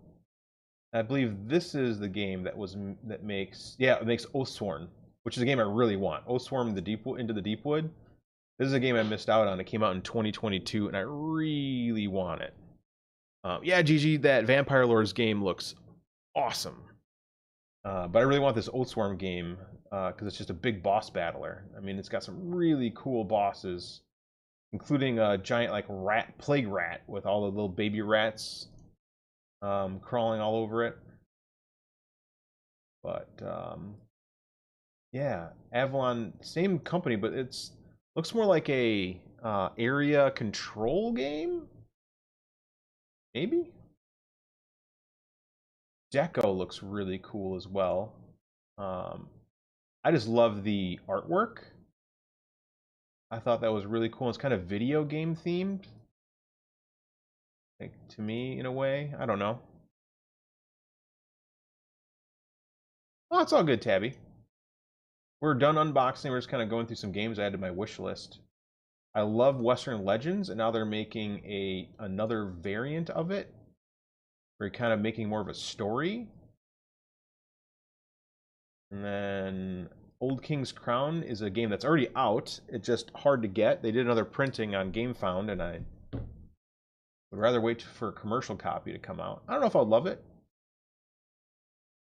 I believe this is the game that makes Oathsworn, which is a game I really want. Oathsworn into the Deepwood. This is a game I missed out on. It came out in 2022, and I really want it. Yeah, GG, that Vampire Lords game looks awesome. But I really want this Oathsworn game because it's just a big boss battler. I mean, it's got some really cool bosses, including a giant like plague rat with all the little baby rats crawling all over it. But yeah, Avalon, same company, but it's looks more like a area control game. Maybe. Deco looks really cool as well. I just love the artwork. I thought that was really cool. It's kind of video game themed, like, to me, in a way. I don't know. Oh, it's all good, Tabby. We're done unboxing. We're just kind of going through some games I added to my wish list. I love Western Legends, and now they're making another variant of it. where you're kind of making more of a story. And then Old King's Crown is a game that's already out. It's just hard to get. They did another printing on GameFound, and I would rather wait for a commercial copy to come out. I don't know if I'll love it.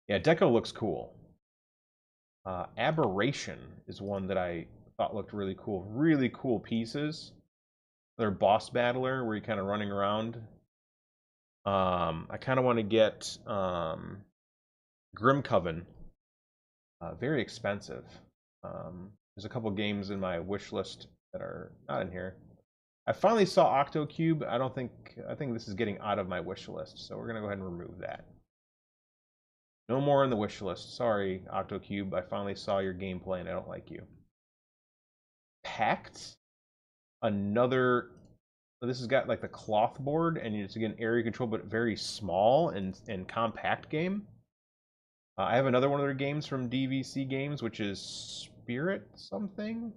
Yeah, Deco looks cool. Aberration is one that I thought looked really cool. Really cool pieces. Another boss battler where you're kind of running around. I kind of want to get Grim Coven. Very expensive. There's a couple games in my wish list that are not in here. I finally saw OctoCube. I think this is getting out of my wish list, so we're gonna go ahead and remove that. No more in the wish list. Sorry, OctoCube. I finally saw your gameplay and I don't like you. Pact. Another. This has got like the cloth board, and it's again area control, but very small and compact game. I have another one of their games from DVC Games, which is Spirit something.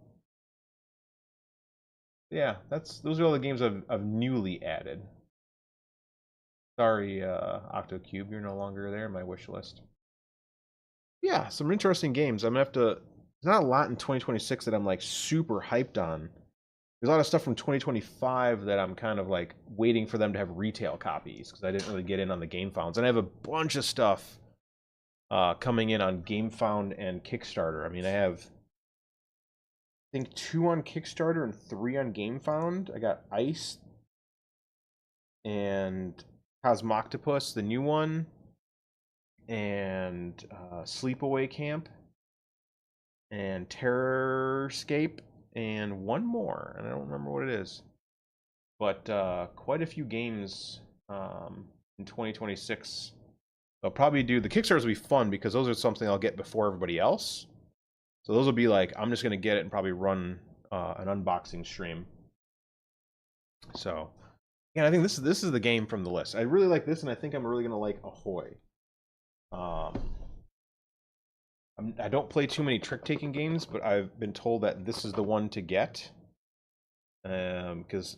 Yeah, those are all the games I've newly added. Sorry, OctoCube, you're no longer there in my wish list. Yeah, some interesting games. I'm gonna have to. There's not a lot in 2026 that I'm like super hyped on. There's a lot of stuff from 2025 that I'm kind of like waiting for them to have retail copies because I didn't really get in on the GameFounds, and I have a bunch of stuff coming in on GameFound and Kickstarter. I mean, I have, I think, 2 on Kickstarter and 3 on GameFound. I got Ice and Cosmoctopus, the new one, and Sleepaway Camp, and Terrorscape, and one more, and I don't remember what it is. But quite a few games in 2026. I'll probably do the Kickstarters will be fun because those are something I'll get before everybody else. So those will be like I'm just gonna get it and probably run an unboxing stream. So yeah, I think this is the game from the list. I really like this, and I think I'm really gonna like Ahoy. I don't play too many trick-taking games, but I've been told that this is the one to get. Because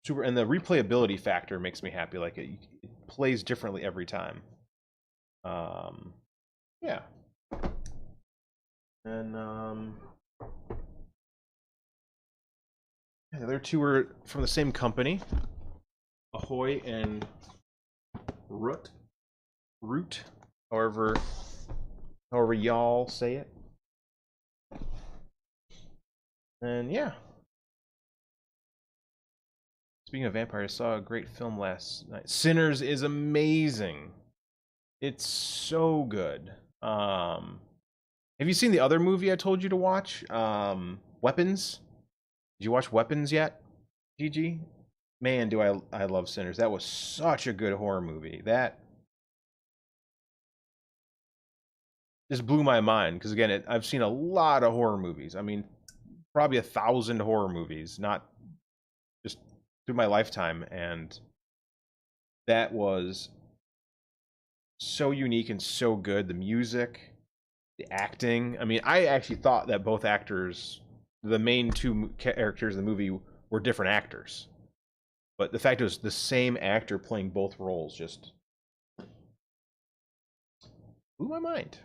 and the replayability factor makes me happy. Like it plays differently every time. Yeah. And yeah, the other 2 were from the same company, Ahoy and Root, however y'all say it. And yeah. Speaking of vampires, I saw a great film last night. Sinners is amazing. It's so good. Have you seen the other movie I told you to watch? Weapons? Did you watch Weapons yet, Gigi? Man, do I love Sinners. That was such a good horror movie. That just blew my mind because again, I've seen a lot of horror movies. I mean, probably 1,000 horror movies, not just through my lifetime, and that was so unique and so good. The music, the acting. I mean, I actually thought that both actors, the main 2 characters in the movie, were different actors, but the fact it was the same actor playing both roles just blew my mind.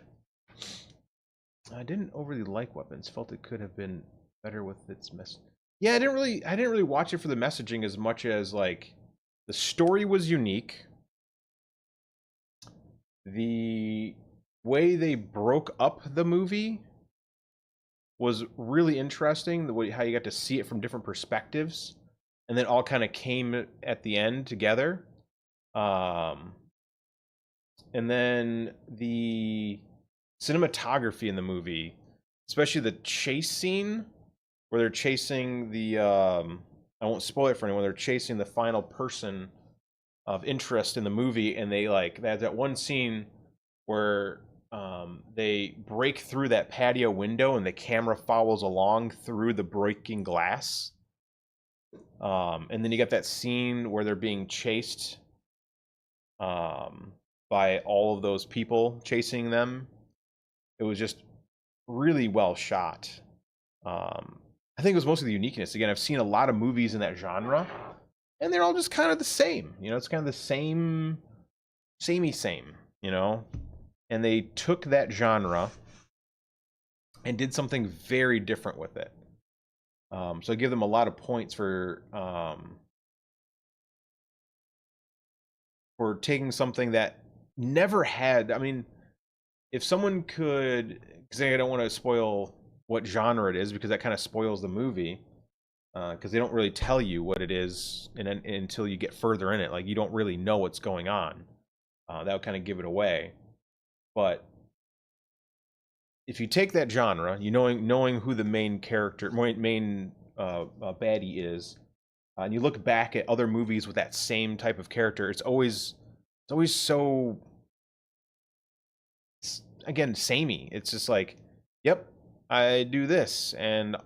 I didn't overly like Weapons. Felt it could have been better with its mess. Yeah, I didn't really watch it for the messaging as much as like the story was unique. The way they broke up the movie was really interesting. The way how you got to see it from different perspectives, and then all kind of came at the end together. And then the cinematography in the movie, especially the chase scene where they're chasing the I won't spoil it for anyone, they're chasing the final person of interest in the movie, and they have that one scene where they break through that patio window and the camera follows along through the breaking glass, and then you got that scene where they're being chased by all of those people chasing them. It was just really well shot. I think it was mostly the uniqueness. Again, I've seen a lot of movies in that genre, and they're all just kind of the same. You know, it's kind of the same samey same, you know? And they took that genre and did something very different with it. So I give them a lot of points for taking something that never had. I mean, if someone could, because I don't want to spoil what genre it is, because that kind of spoils the movie. Because they don't really tell you what it is until you get further in it. Like, you don't really know what's going on. That would kind of give it away. But if you take that genre, knowing who the main character, main baddie is, and you look back at other movies with that same type of character, it's always so, again, samey. It's just like, yep, I do this, and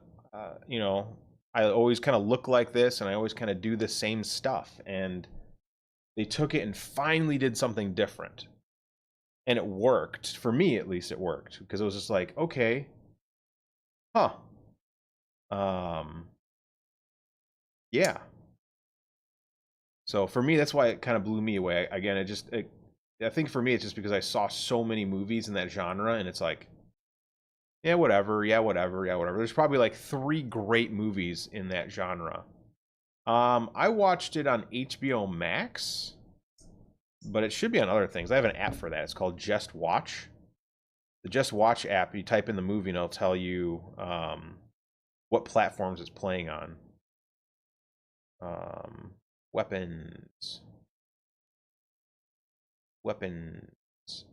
you know, I always kind of look like this, and I always kind of do the same stuff. And they took it and finally did something different, and it worked for me. At least it worked, because it was just like, okay, huh, yeah. So for me, that's why it kind of blew me away. Again, I think for me, it's just because I saw so many movies in that genre, and it's like, yeah, whatever, yeah, whatever, yeah, whatever. There's probably like 3 great movies in that genre. I watched it on HBO Max, but it should be on other things. I have an app for that. It's called Just Watch. The Just Watch app, you type in the movie and it'll tell you what platforms it's playing on. Weapons.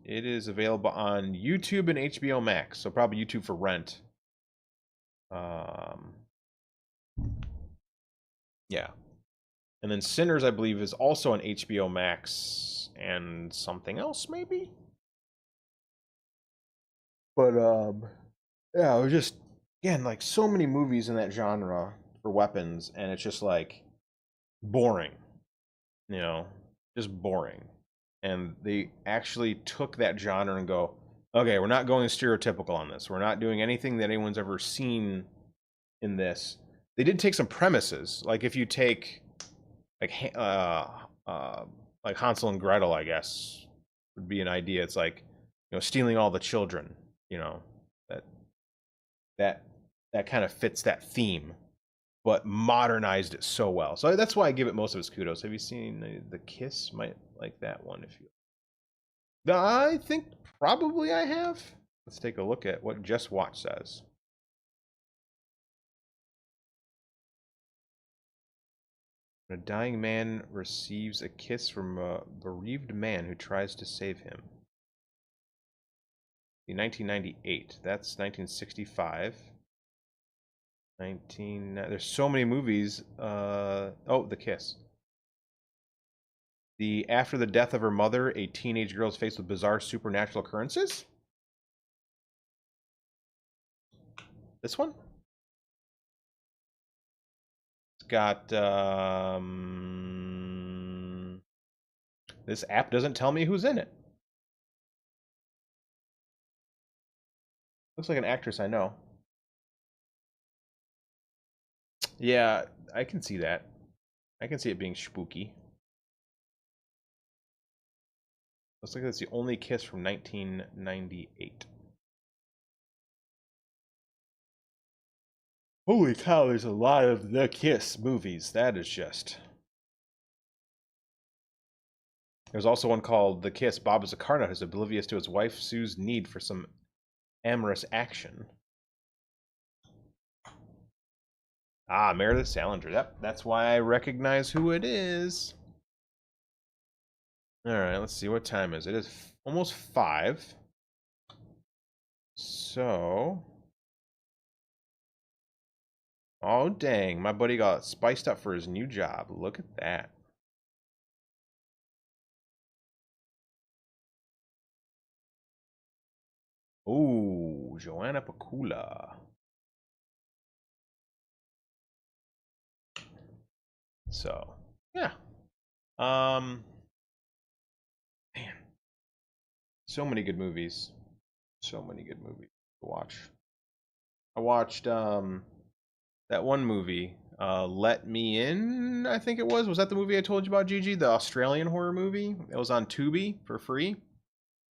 It is available on YouTube and HBO Max, so probably YouTube for rent. Yeah. And then Sinners, I believe, is also on HBO Max and something else, maybe? But, yeah, it was just, again, like, so many movies in that genre for weapons, and it's just, like, boring. You know? Just boring. And they actually took that genre and go, okay, we're not going stereotypical on this. We're not doing anything that anyone's ever seen in this. They did take some premises. Like, if you take, like Hansel and Gretel, I guess would be an idea. It's like, stealing all the children. That that kind of fits that theme, but modernized it so well. So that's why I give it most of its kudos. Have you seen The Kiss? Might like that one if you. I think probably I have. Let's take a look at what Just Watch says. A dying man receives a kiss from a bereaved man who tries to save him. In 1998. That's 1965. There's so many movies. Oh, The Kiss. After the death of her mother, a teenage girl is faced with bizarre supernatural occurrences. This one? It's got, this app doesn't tell me who's in it. Looks like an actress I know. Yeah, I can see that. I can see it being spooky. Looks like that's the only kiss from 1998. Holy cow, there's a lot of The Kiss movies. That is just... There's also one called The Kiss. Bob is a car nut who's oblivious to his wife Sue's need for some amorous action. Ah, Meredith Salinger. Yep, that's why I recognize who it is. Alright, let's see. What time is it? It is almost 5. So... Oh, dang. My buddy got spiced up for his new job. Look at that. Ooh, Joanna Pacula. So, yeah. Man. So many good movies. So many good movies to watch. I watched that one movie, Let Me In, I think it was. Was that the movie I told you about, Gigi? The Australian horror movie? It was on Tubi for free.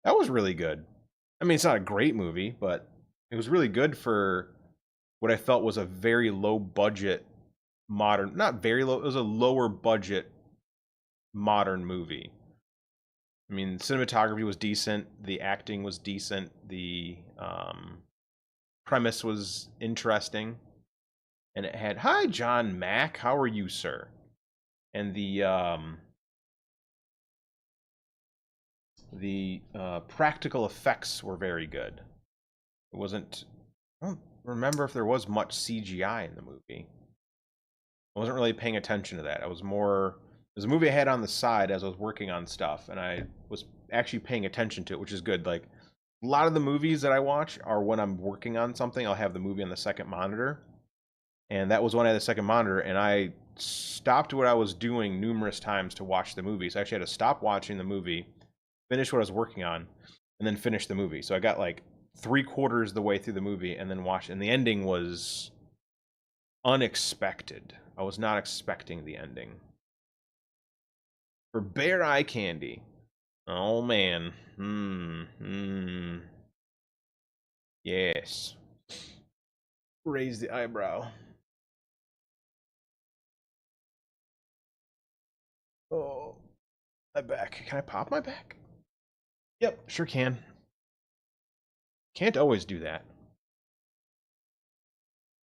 That was really good. I mean, it's not a great movie, but it was really good for what I felt was a very low budget modern, not very low, it was a lower budget modern movie. I mean, cinematography was decent, the acting was decent, the premise was interesting, and it had, "Hi, John Mack, how are you, sir?" And the practical effects were very good. It wasn't, I don't remember if there was much CGI in the movie. I wasn't really paying attention to that. I was more, there's a movie I had on the side as I was working on stuff, and I was actually paying attention to it, which is good. Like, a lot of the movies that I watch are when I'm working on something, I'll have the movie on the second monitor. And that was when I had the second monitor, and I stopped what I was doing numerous times to watch the movie. So I actually had to stop watching the movie, finish what I was working on, and then finish the movie. So I got like 3/4 the way through the movie and then watched, and the ending was unexpected. I was not expecting the ending. For Bear Eye Candy. Oh man. Yes. Raise the eyebrow. Oh, my back. Can I pop my back? Yep, sure can. Can't always do that.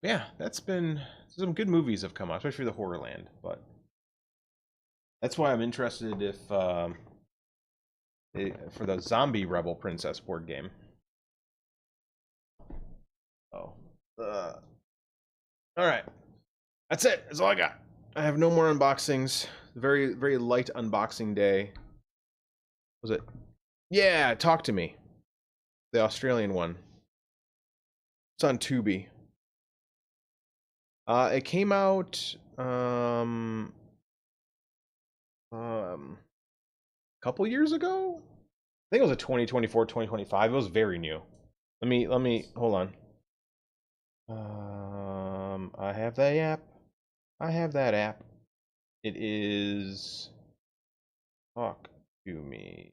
Yeah, that's been, some good movies have come out, especially the Horrorland, but that's why I'm interested if for the zombie Rebel Princess board game. Oh. Alright. That's it. That's all I got. I have no more unboxings. Very, very light unboxing day. Was it? Yeah, Talk to Me. The Australian one. It's on Tubi. It came out a couple years ago. I think it was a 2024, 2025. It was very new. Let me hold on. I have that app. I have that app. It is Talk to Me.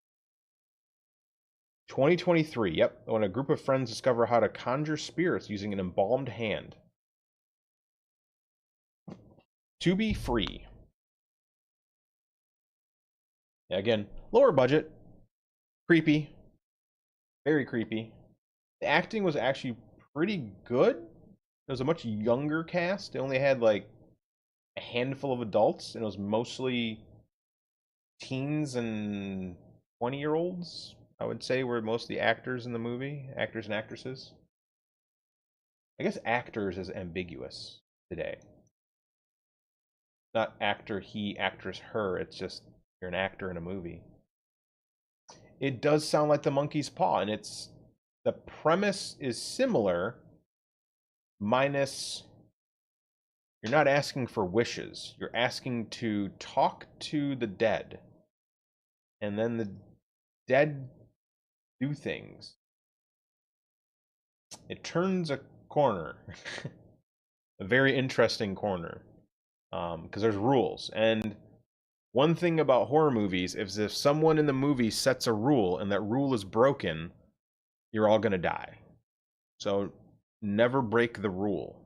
2023. Yep. When a group of friends discover how to conjure spirits using an embalmed hand. To be free. Yeah, again, lower budget. Creepy. Very creepy. The acting was actually pretty good. It was a much younger cast. It only had like a handful of adults, and it was mostly teens and 20-year-olds, I would say, were most of the actors in the movie. Actors and actresses. I guess actors is ambiguous today. Not actor he, actress her. It's just you're an actor in a movie. It does sound like The Monkey's Paw, and it's, the premise is similar, minus you're not asking for wishes. You're asking to talk to the dead, and then the dead do things. It turns a corner. A very interesting corner, because there's rules. And one thing about horror movies is if someone in the movie sets a rule and that rule is broken, you're all going to die. So never break the rule.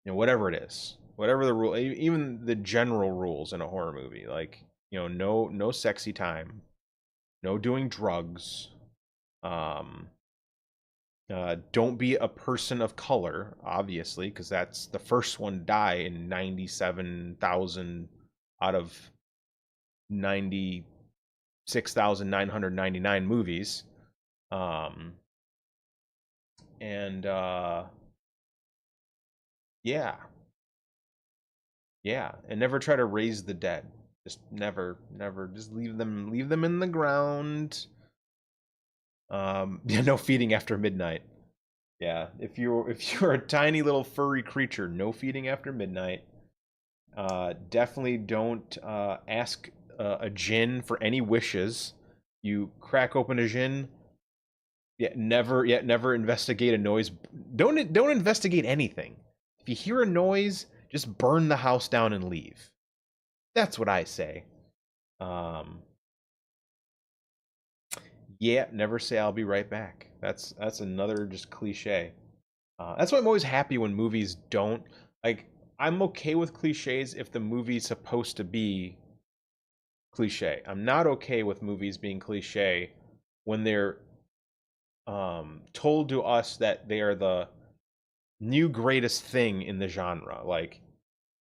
You know, whatever it is, whatever the rule, even the general rules in a horror movie, like, you know, no sexy time, no doing drugs, don't be a person of color, obviously, because that's the first one to die in 97,000 out of 96,999 movies. Yeah, and never try to raise the dead. Just never, just leave them in the ground. Yeah, no feeding after midnight. Yeah, if you're a tiny little furry creature, no feeding after midnight. Definitely don't ask a djinn for any wishes. You crack open a djinn. Never investigate a noise. Don't investigate anything. If you hear a noise, Just burn the house down and leave. That's what I say. Yeah, never say I'll be right back. That's another just cliche. That's why I'm always happy when movies don't, like, I'm okay with cliches if the movie's supposed to be cliche. I'm not okay with movies being cliche when they're told to us that they are the new greatest thing in the genre. Like,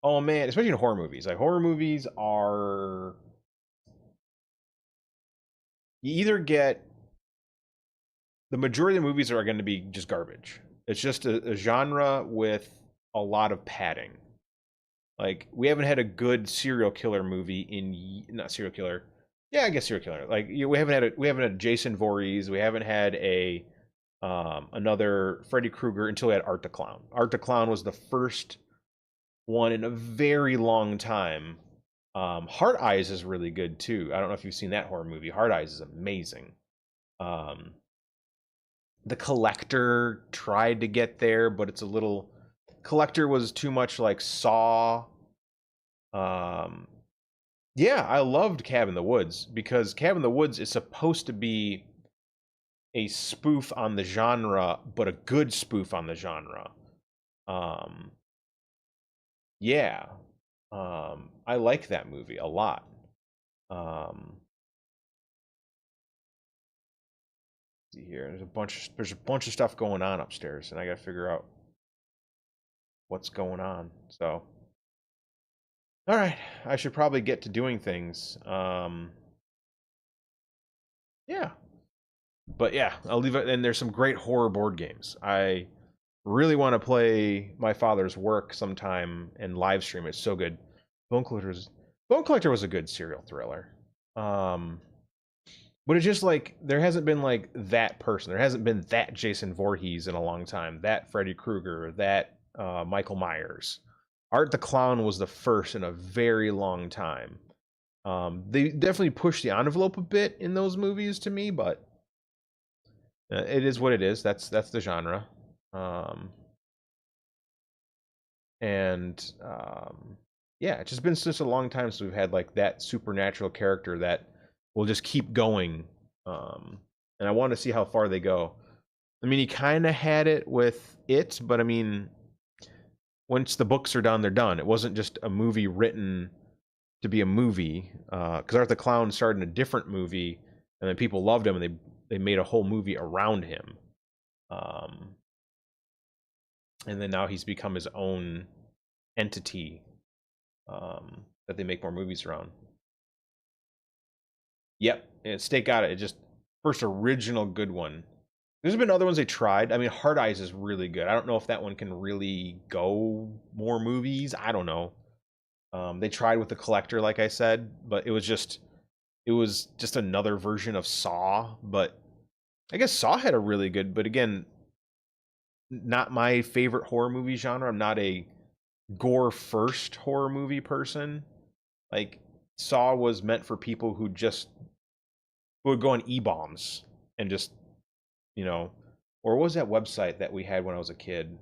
oh man, especially in horror movies. Like, horror movies are, you either get, the majority of the movies are going to be just garbage. It's just a genre with a lot of padding. Like, we haven't had a good serial killer movie in, not serial killer. Yeah, I guess serial killer. Like, we haven't had Jason Voorhees. We haven't had a another Freddy Krueger until we had Art the Clown. Art the Clown was the first one in a very long time. Heart Eyes is really good too. I don't know if you've seen that horror movie. Heart Eyes is amazing. The Collector tried to get there, but it's a little, Collector was too much like Saw. Yeah, I loved Cabin in the Woods because Cabin in the Woods is supposed to be a spoof on the genre, but a good spoof on the genre. Yeah. I like that movie a lot. See here, there's a bunch of stuff going on upstairs, and I gotta figure out what's going on. So, all right, I should probably get to doing things. Yeah, but yeah, I'll leave it. And there's some great horror board games. I really want to play My Father's Work sometime and live stream. It's so good. Bone Collector was a good serial thriller. But it's just like there hasn't been like that person. There hasn't been that Jason Voorhees in a long time. That Freddy Krueger. That Michael Myers. Art the Clown was the first in a very long time. They definitely pushed the envelope a bit in those movies to me, but it is what it is. That's the genre. Yeah, it's just been such a long time since we've had like that supernatural character that will just keep going. And I want to see how far they go. I mean, he kind of had it with it, but I mean, once the books are done, they're done. It wasn't just a movie written to be a movie. Because Art the Clown started in a different movie, and then people loved him, and they made a whole movie around him. And then now he's become his own entity that they make more movies around. Yep, and State got it. It just first original good one. There's been other ones they tried. I mean, Hard Eyes is really good. I don't know if that one can really go more movies. I don't know. They tried with The Collector, like I said, but it was just another version of Saw. But I guess Saw had a really good, but again, not my favorite horror movie genre. I'm not a gore first horror movie person. Like, Saw was meant for people who would go on E-bombs and just, or what was that website that we had when I was a kid?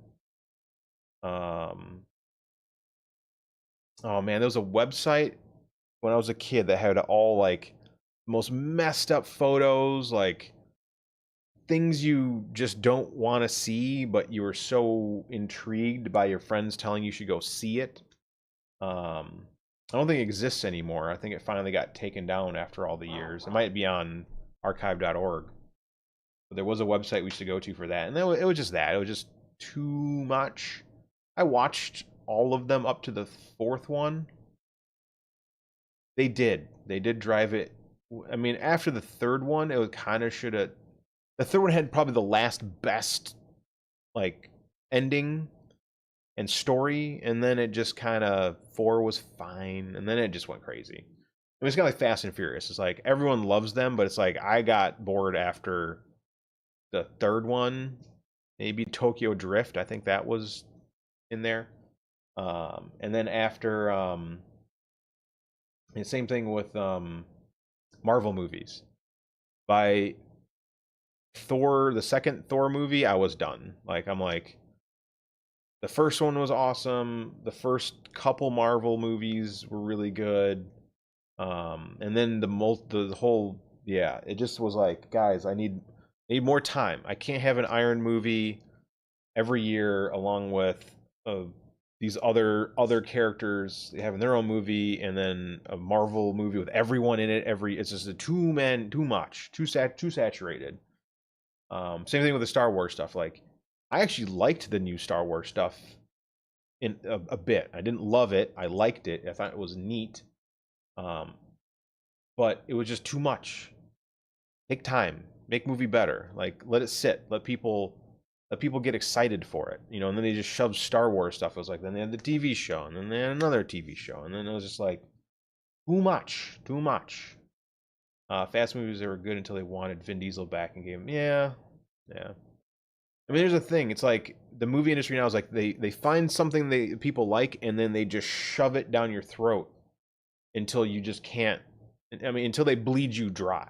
Oh man, there was a website when I was a kid that had all like most messed up photos, like things you just don't want to see, but you were so intrigued by your friends telling you should go see it. I don't think it exists anymore. I think it finally got taken down after all the years. It might be on archive.org. But there was a website we used to go to for that. And it was just that. It was just too much. I watched all of them up to the fourth one. They did drive it. I mean, after the third one, it was kind of should have. The third one had probably the last best, like, ending and story, and then it just kind of, 4 was fine, and then it just went crazy. I mean, it's kind of like Fast and Furious. It's like everyone loves them, but it's like I got bored after the third one. Maybe Tokyo Drift, I think that was in there. And then after, and same thing with Marvel movies. By Thor, the second Thor movie, I was done. Like, I'm like, The first one was awesome. The first couple Marvel movies were really good. And then the whole, yeah, it just was like, guys, I need more time. I can't have an Iron movie every year along with these other characters having their own movie, and then a Marvel movie with everyone in it. It's just too much, too saturated. Same thing with the Star Wars stuff. Like, I actually liked the new Star Wars stuff in a bit. I didn't love it. I liked it. I thought it was neat. But it was just too much. Take time. Make movie better. Like, let it sit. Let people get excited for it. You know, and then they just shoved Star Wars stuff. It was like, then they had the TV show, and then they had another TV show, and then it was just like, too much. Fast movies, they were good until they wanted Vin Diesel back and gave him, yeah. I mean, here's the thing. It's like the movie industry now is like they find something people like, and then they just shove it down your throat until you just can't. I mean, until they bleed you dry.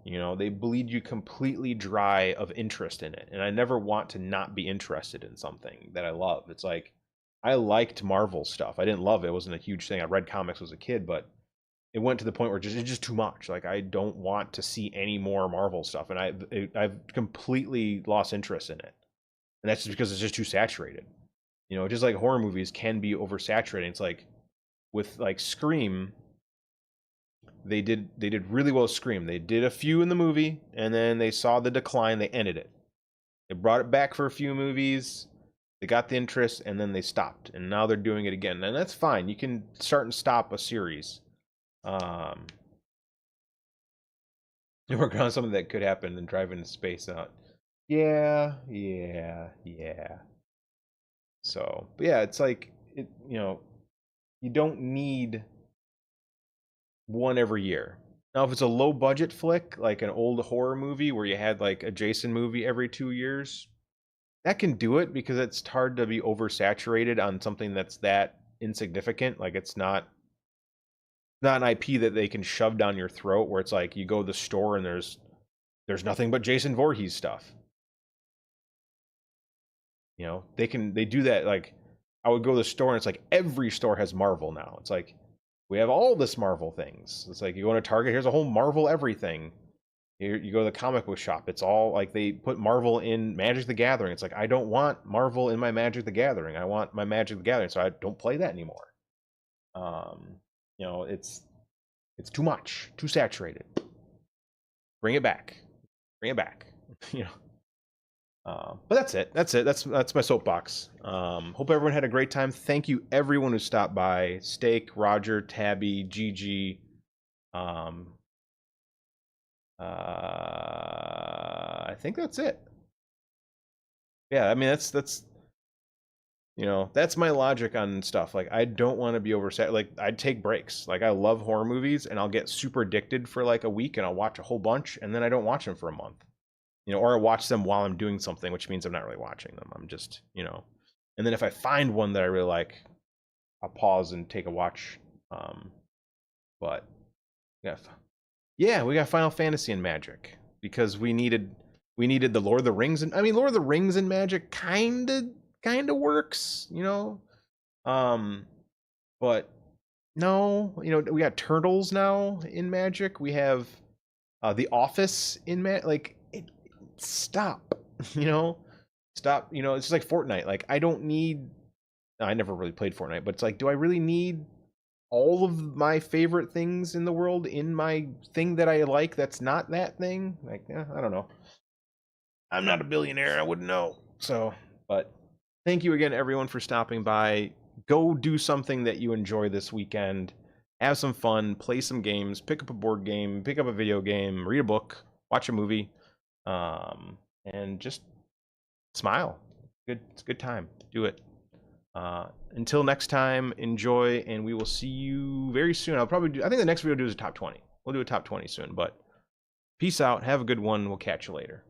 You know, they bleed you completely dry of interest in it. And I never want to not be interested in something that I love. It's like, I liked Marvel stuff. I didn't love it. It wasn't a huge thing. I read comics as a kid, but it went to the point where it's just too much. Like, I don't want to see any more Marvel stuff, and I've completely lost interest in it. And that's just because it's just too saturated. You know, just like horror movies can be oversaturating. It's like with like Scream, they did really well with Scream. They did a few in the movie, and then they saw the decline. They ended it. They brought it back for a few movies. They got the interest, and then they stopped. And now they're doing it again, and that's fine. You can start and stop a series. We're working on something that could happen and drive into space out. Yeah. So, but yeah, it's like, you know, you don't need one every year. Now, if it's a low budget flick, like an old horror movie where you had like a Jason movie every 2 years, that can do it because it's hard to be oversaturated on something that's that insignificant. Like, it's not an IP that they can shove down your throat where it's like you go to the store and there's nothing but Jason Voorhees stuff. You know, they do that. Like, I would go to the store and it's like every store has Marvel now. It's like, we have all this Marvel things. It's like you go to Target, here's a whole Marvel everything. You go to the comic book shop, it's all like they put Marvel in Magic the Gathering. It's like, I don't want Marvel in my Magic the Gathering. I want my Magic the Gathering, so I don't play that anymore. You know, it's too much, too saturated. Bring it back. You know. But that's it. That's my soapbox. Hope everyone had a great time. Thank you everyone who stopped by. Steak, Roger, Tabby, Gigi. I think that's it. Yeah, I mean, that's you know, that's my logic on stuff. Like, I don't want to be oversat. Like, I'd take breaks. Like, I love horror movies, and I'll get super addicted for like a week, and I'll watch a whole bunch, and then I don't watch them for a month. You know, or I watch them while I'm doing something, which means I'm not really watching them. I'm just, you know. And then if I find one that I really like, I'll pause and take a watch. But yeah, we got Final Fantasy and Magic because we needed the Lord of the Rings, and I mean, Lord of the Rings and Magic kind of works, you know. But no, you know, we got Turtles now in Magic. We have The Office in Magic. Like, stop. You know, stop. You know, it's just like Fortnite. Like, I never really played Fortnite, but it's like, do I really need all of my favorite things in the world in my thing that I like that's not that thing? Like, I don't know. I'm not a billionaire. I wouldn't know. So, but thank you again, everyone, for stopping by. Go do something that you enjoy this weekend. Have some fun. Play some games. Pick up a board game. Pick up a video game. Read a book. Watch a movie. And just smile. It's a good time. Do it. Until next time, enjoy, and we will see you very soon. I think the next video we'll do is a top 20. We'll do a top 20 soon, but peace out. Have a good one. We'll catch you later.